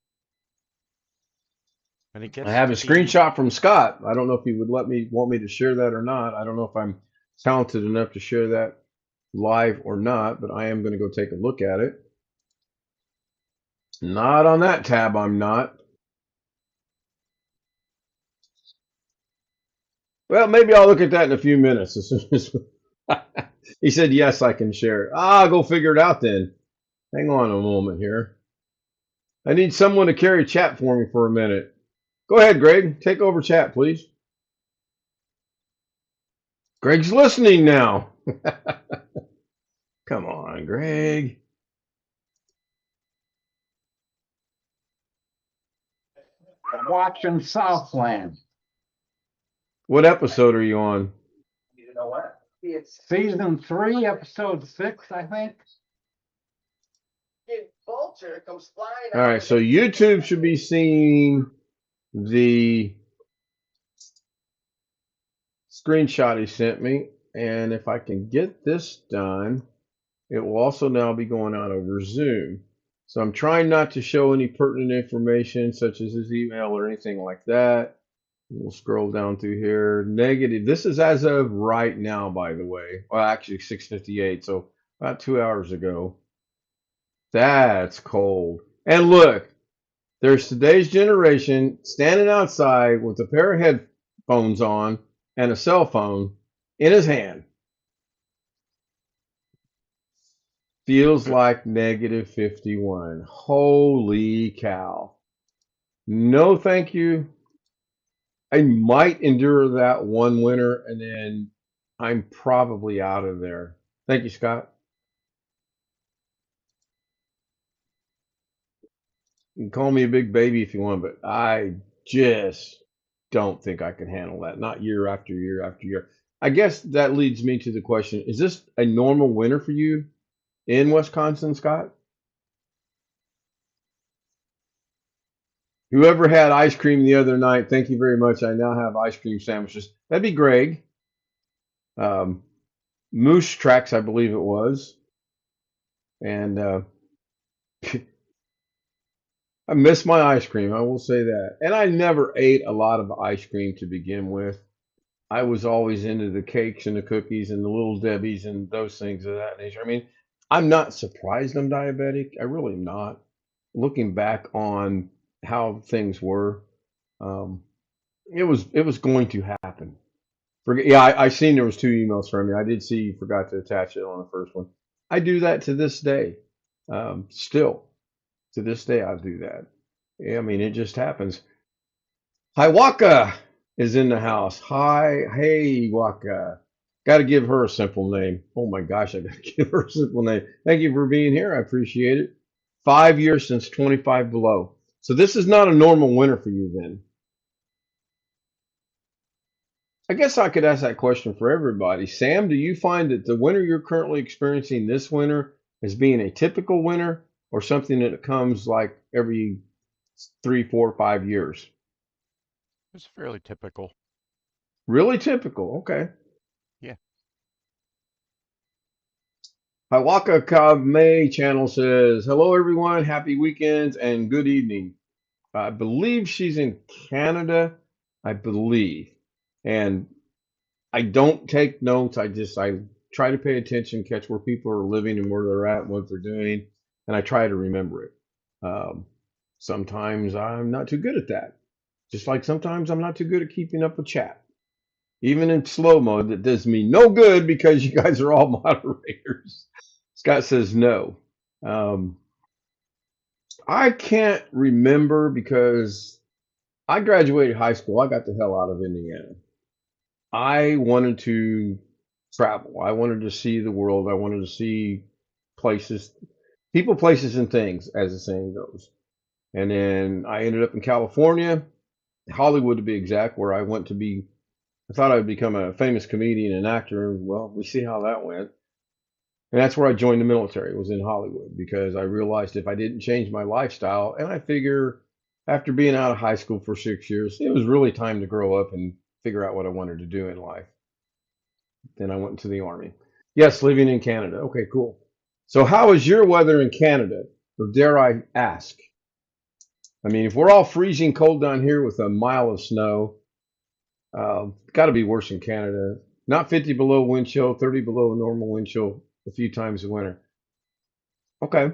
And it I gets have a to be, screenshot from Scott. I don't know if he would want me to share that or not. I don't know if I'm talented enough to share that live or not, but I am going to go take a look at it. Not on that tab, I'm not. Well, maybe I'll look at that in a few minutes as soon as he said yes, I can share it. Ah, go figure it out then. Hang on a moment here. I need someone to carry chat for me for a minute. Go ahead, Greg. Take over chat, please. Greg's listening now. Come on, Greg. I'm watching Southland. What episode are you on? You know what? It's season 3, episode 6, I think. Vulture comes flying All right, so YouTube should be seeing the screenshot he sent me, and if I can get this done, it will also now be going out over Zoom. So I'm trying not to show any pertinent information such as his email or anything like that. We'll scroll down through here. Negative. This is as of right now, by the way. Well, actually 6:58, so about 2 hours ago. That's cold. And look, there's today's generation standing outside with a pair of headphones on and a cell phone in his hand. Feels like negative 51. Holy cow. No, thank you. I might endure that one winter and then I'm probably out of there. Thank you, Scott. You can call me a big baby if you want, but I just don't think I can handle that. Not year after year after year. I guess that leads me to the question, is this a normal winter for you in Wisconsin, Scott? Whoever had ice cream the other night, thank you very much. I now have ice cream sandwiches. That'd be Greg. Moose Tracks, I believe it was. And I miss my ice cream, I will say that. And I never ate a lot of ice cream to begin with. I was always into the cakes and the cookies and the little Debbie's and those things of that nature. I mean, I'm not surprised I'm diabetic. I really am not. Looking back on how things were, um, it was going to happen. Yeah, I seen there was 2 emails from you. I did see you forgot to attach it on the first one. I do that to this day. Still, to this day, I do that. Yeah, I mean, it just happens. Hi, Waka is in the house. Hi, hey, Waka. Got to give her a simple name. Oh my gosh, I got to give her a simple name. Thank you for being here. I appreciate it. 5 years since 25 below. So this is not a normal winter for you then. I guess I could ask that question for everybody. Sam, do you find that the winter you're currently experiencing this winter as being a typical winter or something that comes like every 3, 4, 5 years? it's fairly typical. Really typical. Okay. Yeah. Hiwaka Kame channel says, hello everyone, happy weekends and good evening. I believe she's in Canada, I believe. And I don't take notes. I try to pay attention, catch where people are living and where they're at and what they're doing, and I try to remember it. Sometimes I'm not too good at that. Just like sometimes I'm not too good at keeping up with chat. even in slow mode, that does me no good because you guys are all moderators. Scott says no. Um, I can't remember because I graduated high school. I got the hell out of Indiana. I wanted to travel. I wanted to see the world. I wanted to see places, people, places, and things, as the saying goes. And then I ended up in California, Hollywood to be exact, where I went to be. I thought I would become a famous comedian and actor. Well, we see how that went. And that's where I joined the military, was in Hollywood, because I realized if I didn't change my lifestyle, and I figure after being out of high school for 6 years, it was really time to grow up and figure out what I wanted to do in life. Then I went into the Army. Yes, living in Canada. Okay, cool. So how is your weather in Canada? Or dare I ask? I mean, if we're all freezing cold down here with a mile of snow, got to be worse in Canada. Not 50 below wind chill, 30 below normal wind chill a few times a winter. Okay.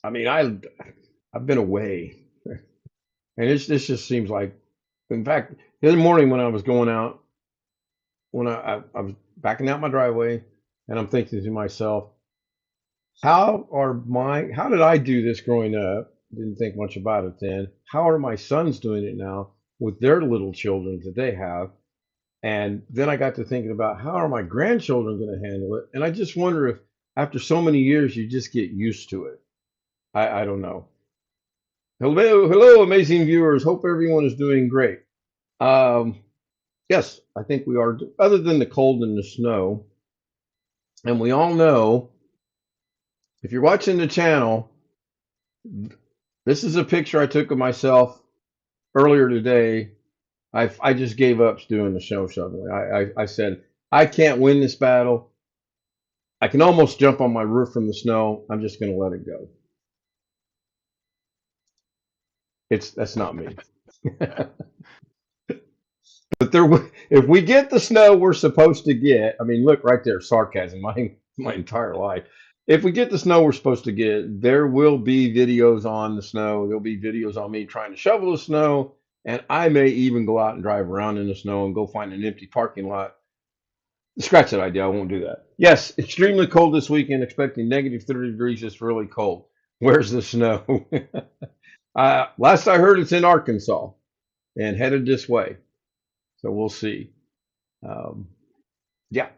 I mean, I've been away, and this just seems like. In fact, the other morning when I was going out, when I was backing out my driveway, and I'm thinking to myself, how did I do this growing up? Didn't think much about it then. How are my sons doing it now with their little children that they have? And then I got to thinking about how are my grandchildren going to handle it? And I just wonder if after so many years you just get used to it. I don't know. Hello, amazing viewers. Hope everyone is doing great. Um, yes, I think we are. Other than the cold and the snow, and we all know if you're watching the channel, this is a picture I took of myself earlier today. I just gave up doing the snow shoveling. I said I can't win this battle. I can almost jump on my roof from the snow. I'm just going to let it go. That's not me. But if we get the snow we're supposed to get, I mean, look right there, sarcasm, my entire life. If we get the snow we're supposed to get, there will be videos on the snow. There'll be videos on me trying to shovel the snow, and I may even go out and drive around in the snow and go find an empty parking lot. Scratch that idea. I won't do that. Yes, extremely cold this weekend. Expecting negative 30 degrees. It's really cold. Where's the snow? Last I heard, it's in Arkansas and headed this way. So we'll see. Yeah.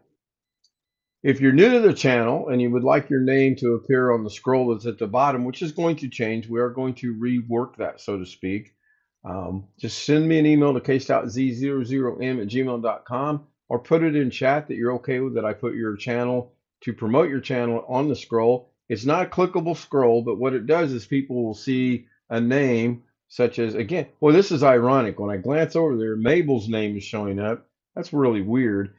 If you're new to the channel and you would like your name to appear on the scroll that's at the bottom, which is going to change, we are going to rework that, so to speak. Just send me an email to case.z00m@gmail.com or put it in chat that you're okay with that I put your channel to promote your channel on the scroll. It's not a clickable scroll, but what it does is people will see a name such as, again, well, this is ironic. When I glance over there, Mabel's name is showing up. That's really weird.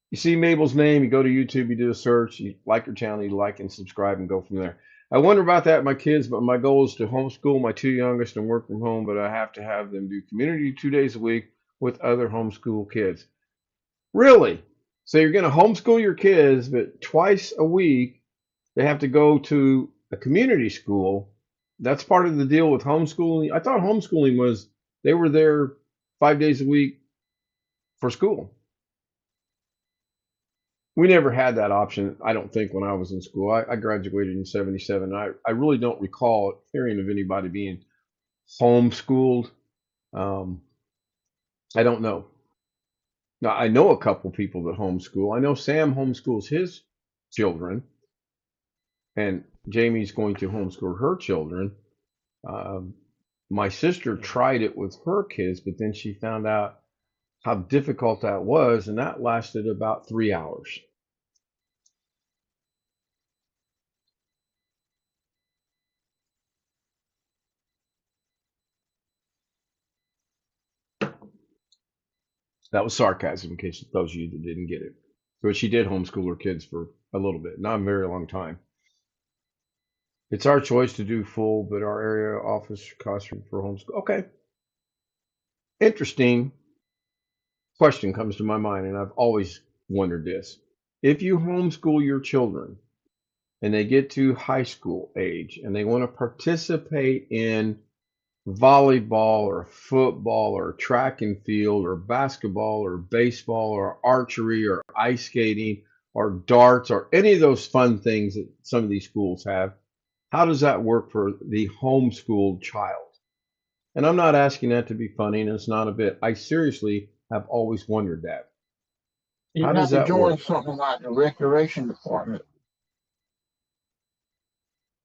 You see Mabel's name, you go to YouTube, you do a search, you like her channel, you like and subscribe and go from there. I wonder about that with my kids, but my goal is to homeschool my two youngest and work from home, but I have to have them do community 2 days a week with other homeschool kids. Really? So you're going to homeschool your kids, but twice a week they have to go to a community school. That's part of the deal with homeschooling. I thought homeschooling was they were there 5 days a week for school. We never had that option, I don't think, when I was in school. I graduated in 77. I really don't recall hearing of anybody being homeschooled. I don't know. Now, I know a couple people that homeschool. I know Sam homeschools his children, and Jamie's going to homeschool her children. My sister tried it with her kids, but then she found out how difficult that was, and that lasted about 3 hours. That was sarcasm, in case those of you that didn't get it. But she did homeschool her kids for a little bit, not a very long time. It's our choice to do full, but our area office costs for homeschool. Okay. Interesting question comes to my mind, and I've always wondered this. If you homeschool your children and they get to high school age and they want to participate in volleyball or football or track and field or basketball or baseball or archery or ice skating or darts or any of those fun things that some of these schools have, how does that work for the homeschooled child? And I'm not asking that to be funny, and it's not a bit. I seriously have always wondered that. You How does have to that join work? something like the recreation department.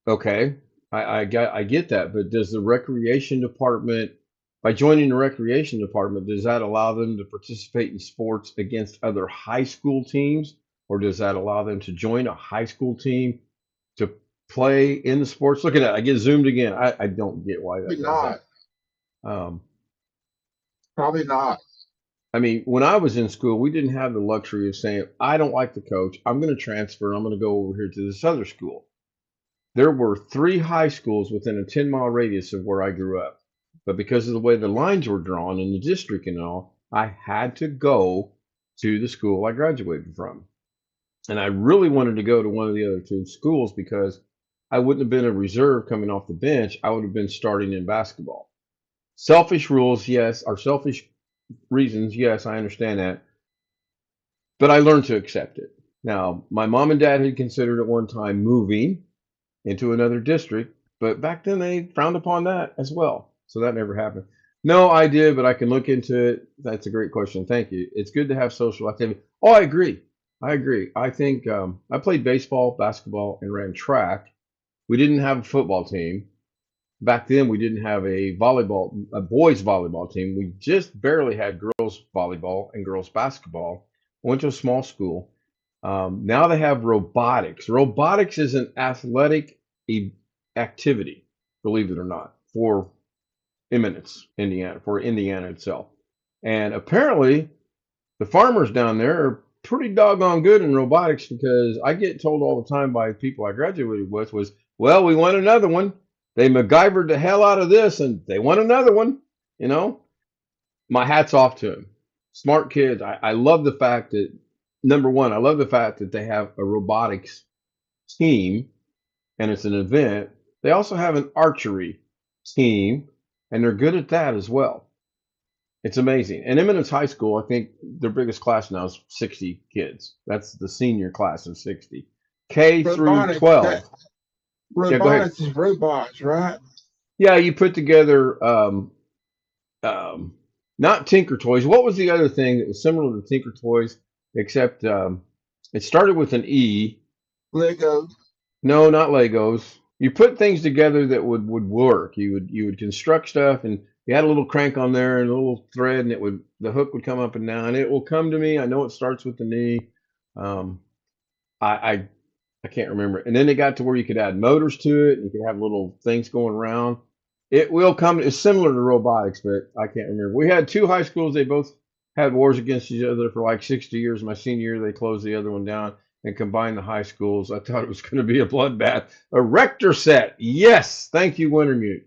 Okay, I get that, but does the recreation department, by joining the recreation department, does that allow them to participate in sports against other high school teams, or does that allow them to join a high school team to play in the sports? Look at that, I get zoomed again. I don't get why that Probably does not. that. Um, Probably not. I mean, when I was in school, we didn't have the luxury of saying, I don't like the coach. I'm going to transfer. I'm going to go over here to this other school. There were 3 high schools within a 10-mile radius of where I grew up. But because of the way the lines were drawn in the district and all, I had to go to the school I graduated from. And I really wanted to go to one of the other 2 schools because I wouldn't have been a reserve coming off the bench. I would have been starting in basketball. Selfish rules, yes, or selfish reasons, yes, I understand that. But I learned to accept it. Now, my mom and dad had considered at one time moving into another district, but back then they frowned upon that as well. So that never happened. No idea, but I can look into it. That's a great question. Thank you. It's good to have social activity. Oh, I agree. I agree. I think I played baseball, basketball, and ran track. We didn't have a football team. Back then, we didn't have a boys volleyball team. We just barely had girls volleyball and girls basketball. Went to a small school. Now they have robotics. Robotics is an athletic activity, believe it or not, for Indiana itself. And apparently, the farmers down there are pretty doggone good in robotics because I get told all the time by people I graduated with well, we want another one. They MacGyvered the hell out of this and they want another one. You know, my hat's off to them. Smart kids. I love the fact that, number one, I love the fact that they have a robotics team and it's an event. They also have an archery team and they're good at that as well. It's amazing. And Eminence High School, I think their biggest class now is 60 kids. That's the senior class of 60. K through Robotics. 12. Yeah, go ahead. Robotics is robots, right? Yeah, you put together not Tinker Toys. What was the other thing that was similar to Tinker Toys, except it started with an E? Lego. No, not Legos. You put things together that would work. You would construct stuff, and you had a little crank on there and a little thread, and the hook would come up and down. It will come to me. I know it starts with the knee. Um, I can't remember. And then they got to where you could add motors to it, and you could have little things going around. It will come. It's similar to robotics, but I can't remember. We had 2 high schools. They both had wars against each other for like 60 years. My senior year, they closed the other one down and combined the high schools. I thought it was going to be a bloodbath. A Rector set. Yes. Thank you, Wintermute.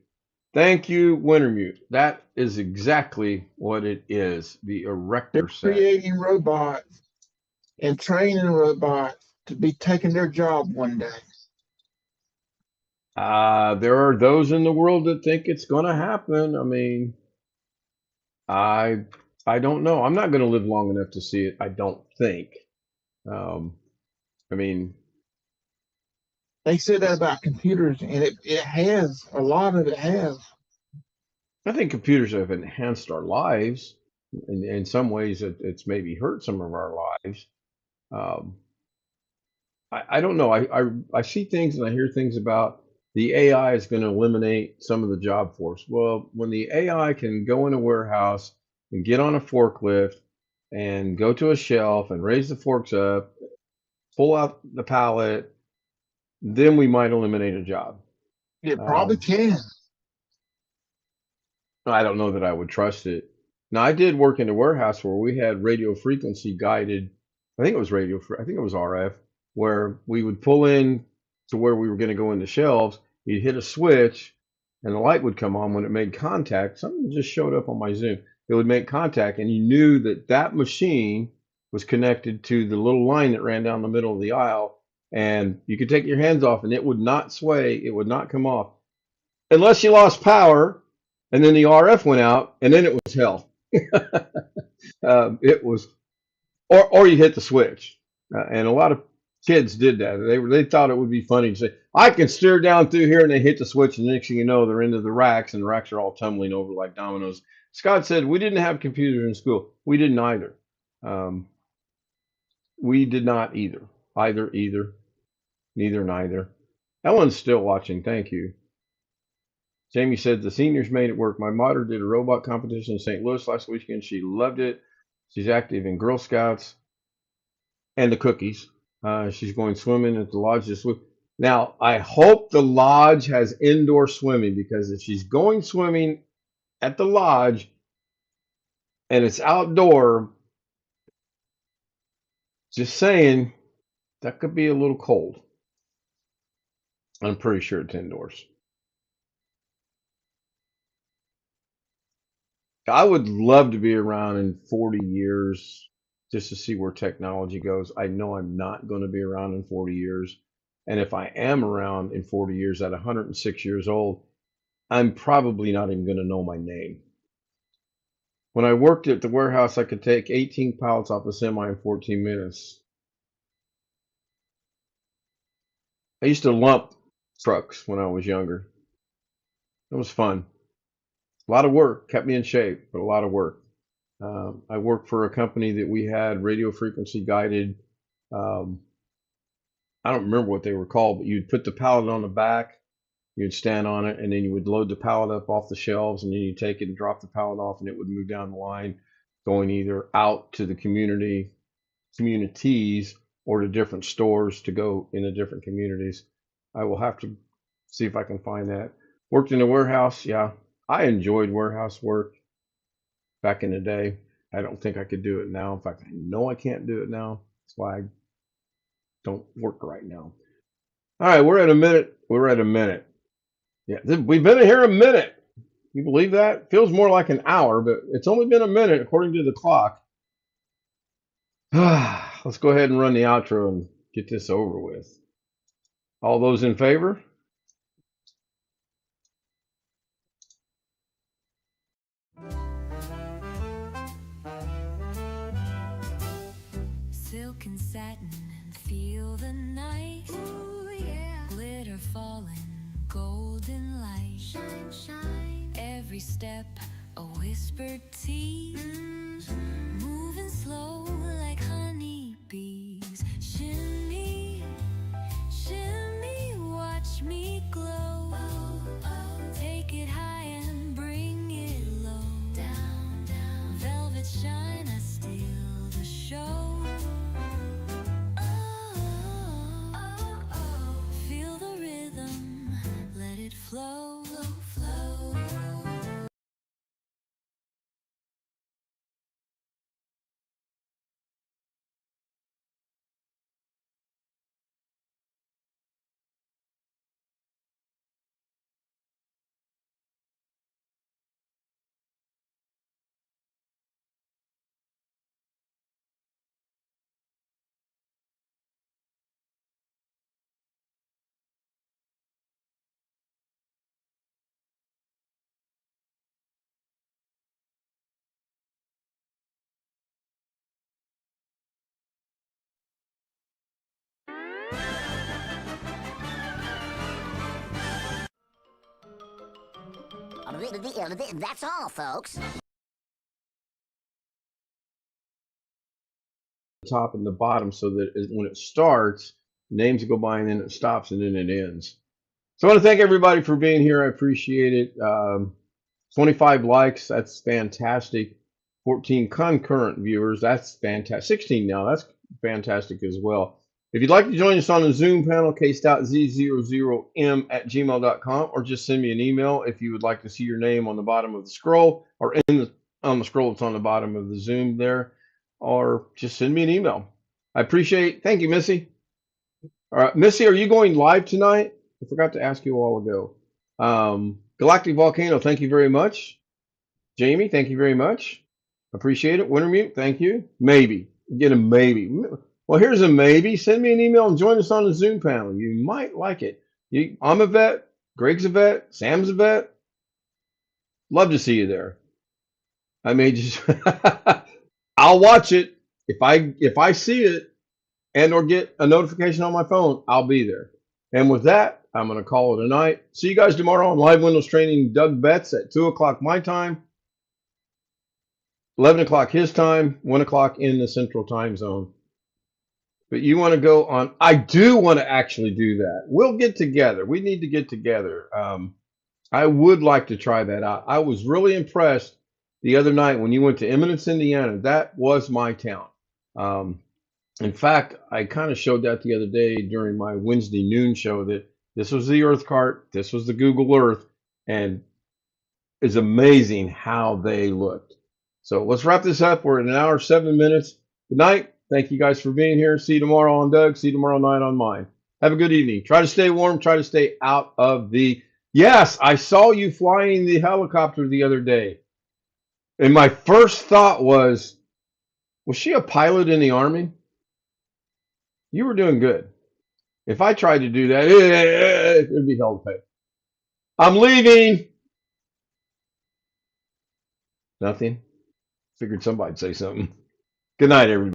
Thank you, Wintermute. That is exactly what it is. The They're erector set. creating robots and training robots to be taking their job one day. There are those in the world that think it's going to happen. I mean, I I don't know. I'm not going to live long enough to see it. I don't think. Um, I mean, They said that about computers, and it has. A lot of it has. I think computers have enhanced our lives. In some ways, it's maybe hurt some of our lives. Um, I don't know. I see things and I hear things about the AI is going to eliminate some of the job force. Well, when the AI can go in a warehouse and get on a forklift and go to a shelf and raise the forks up, pull out the pallet, then we might eliminate a job. It probably can. I don't know that I would trust it. Now, I did work in a warehouse where we had radio frequency guided, I think it was I think it was RF, where we would pull in to where we were going to go into shelves. You'd hit a switch and the light would come on when it made contact. Something just showed up on my Zoom. It would make contact, and you knew that that machine was connected to the little line that ran down the middle of the aisle. And you could take your hands off and it would not sway, it would not come off. Unless you lost power, and then the RF went out, and then it was hell. It was, or you hit the switch, and a lot of kids did that. They thought it would be funny to say, "I can steer down through here," and they hit the switch, and the next thing you know, they're into the racks, and the racks are all tumbling over like dominoes. Scott said, "We didn't have computers in school. We didn't either. Um, we did not either. Either, neither, neither." Ellen's still watching. Thank you. Jamie said the seniors made it work. My daughter did a robot competition in St. Louis last weekend. She loved it. She's active in Girl Scouts and the cookies. She's going swimming at the lodge this week. Now, I hope the lodge has indoor swimming, because if she's going swimming at the lodge and it's outdoor, just saying, that could be a little cold. I'm pretty sure it's indoors. I would love to be around in 40 years just to see where technology goes. I know I'm not going to be around in 40 years. And if I am around in 40 years at 106 years old, I'm probably not even going to know my name. When I worked at the warehouse, I could take 18 pallets off a semi in 14 minutes. I used to lump trucks when I was younger. It was fun. A lot of work, kept me in shape, but a lot of work. I worked for a company that we had radio frequency guided. Um, I don't remember what they were called, but you'd put the pallet on the back, you'd stand on it, and then you would load the pallet up off the shelves, and then you take it and drop the pallet off, and it would move down the line, going either out to the communities, or to different stores to go in the different communities. I will have to see if I can find that. Worked in a warehouse. Yeah, I enjoyed warehouse work back in the day. I don't think I could do it now. In fact, I know I can't do it now. That's why I don't work right now. All right, we're at a minute. We're at a minute. Yeah, we've been here a minute. You believe that? Feels more like an hour, but it's only been a minute according to the clock. Let's go ahead and run the outro and get this over with. All those in favor? Silk and satin and feel the night. Ooh, yeah. Glitter falling, golden light. Shine, shine. Every step a whispered tea. Moving slow like honeybees. Shimmy, shimmy, watch me glow. Take it high and bring it low. Down, down. Velvet shine, I steal the show. Feel the rhythm, let it flow, flow. That's all, folks. Top and the bottom, so that when it starts, names go by and then it stops and then it ends. So I want to thank everybody for being here. I appreciate it. 25 likes, that's fantastic. 14 concurrent viewers, that's fantastic. 16 now, that's fantastic as well. If you'd like to join us on the Zoom panel, case.z00m@gmail.com, or just send me an email if you would like to see your name on the bottom of the scroll, or on the scroll that's on the bottom of the Zoom there, or just send me an email. I appreciate. Thank you, Missy. All right, Missy, are you going live tonight? I forgot to ask you a while ago. Galactic Volcano, thank you very much. Jamie, thank you very much. Appreciate it. Wintermute, thank you. Maybe. Get a maybe. Well, here's a maybe. Send me an email and join us on the Zoom panel. You might like it. I'm a vet. Greg's a vet. Sam's a vet. Love to see you there. I may just I'll watch it if I see it and or get a notification on my phone, I'll be there. And with that, I'm gonna call it a night. See you guys tomorrow on Live Windows Training. Doug Betts at 2 o'clock my time, 11 o'clock his time, 1 o'clock in the Central Time Zone. But you want to go on? I do want to actually do that. We'll get together. We need to get together. I would like to try that out. I was really impressed the other night when you went to Eminence, Indiana. That was my town. In fact, I kind of showed that the other day during my Wednesday noon show that this was the Earth cart, this was the Google Earth, and it's amazing how they looked. So let's wrap this up. We're at 1 hour, 7 minutes. Good night. Thank you guys for being here. See you tomorrow on Doug. See you tomorrow night on mine. Have a good evening. Try to stay warm. Try to stay out of the... Yes, I saw you flying the helicopter the other day. And my first thought was she a pilot in the Army? You were doing good. If I tried to do that, it would be hell to pay. I'm leaving. Nothing. Figured somebody'd say something. Good night, everybody.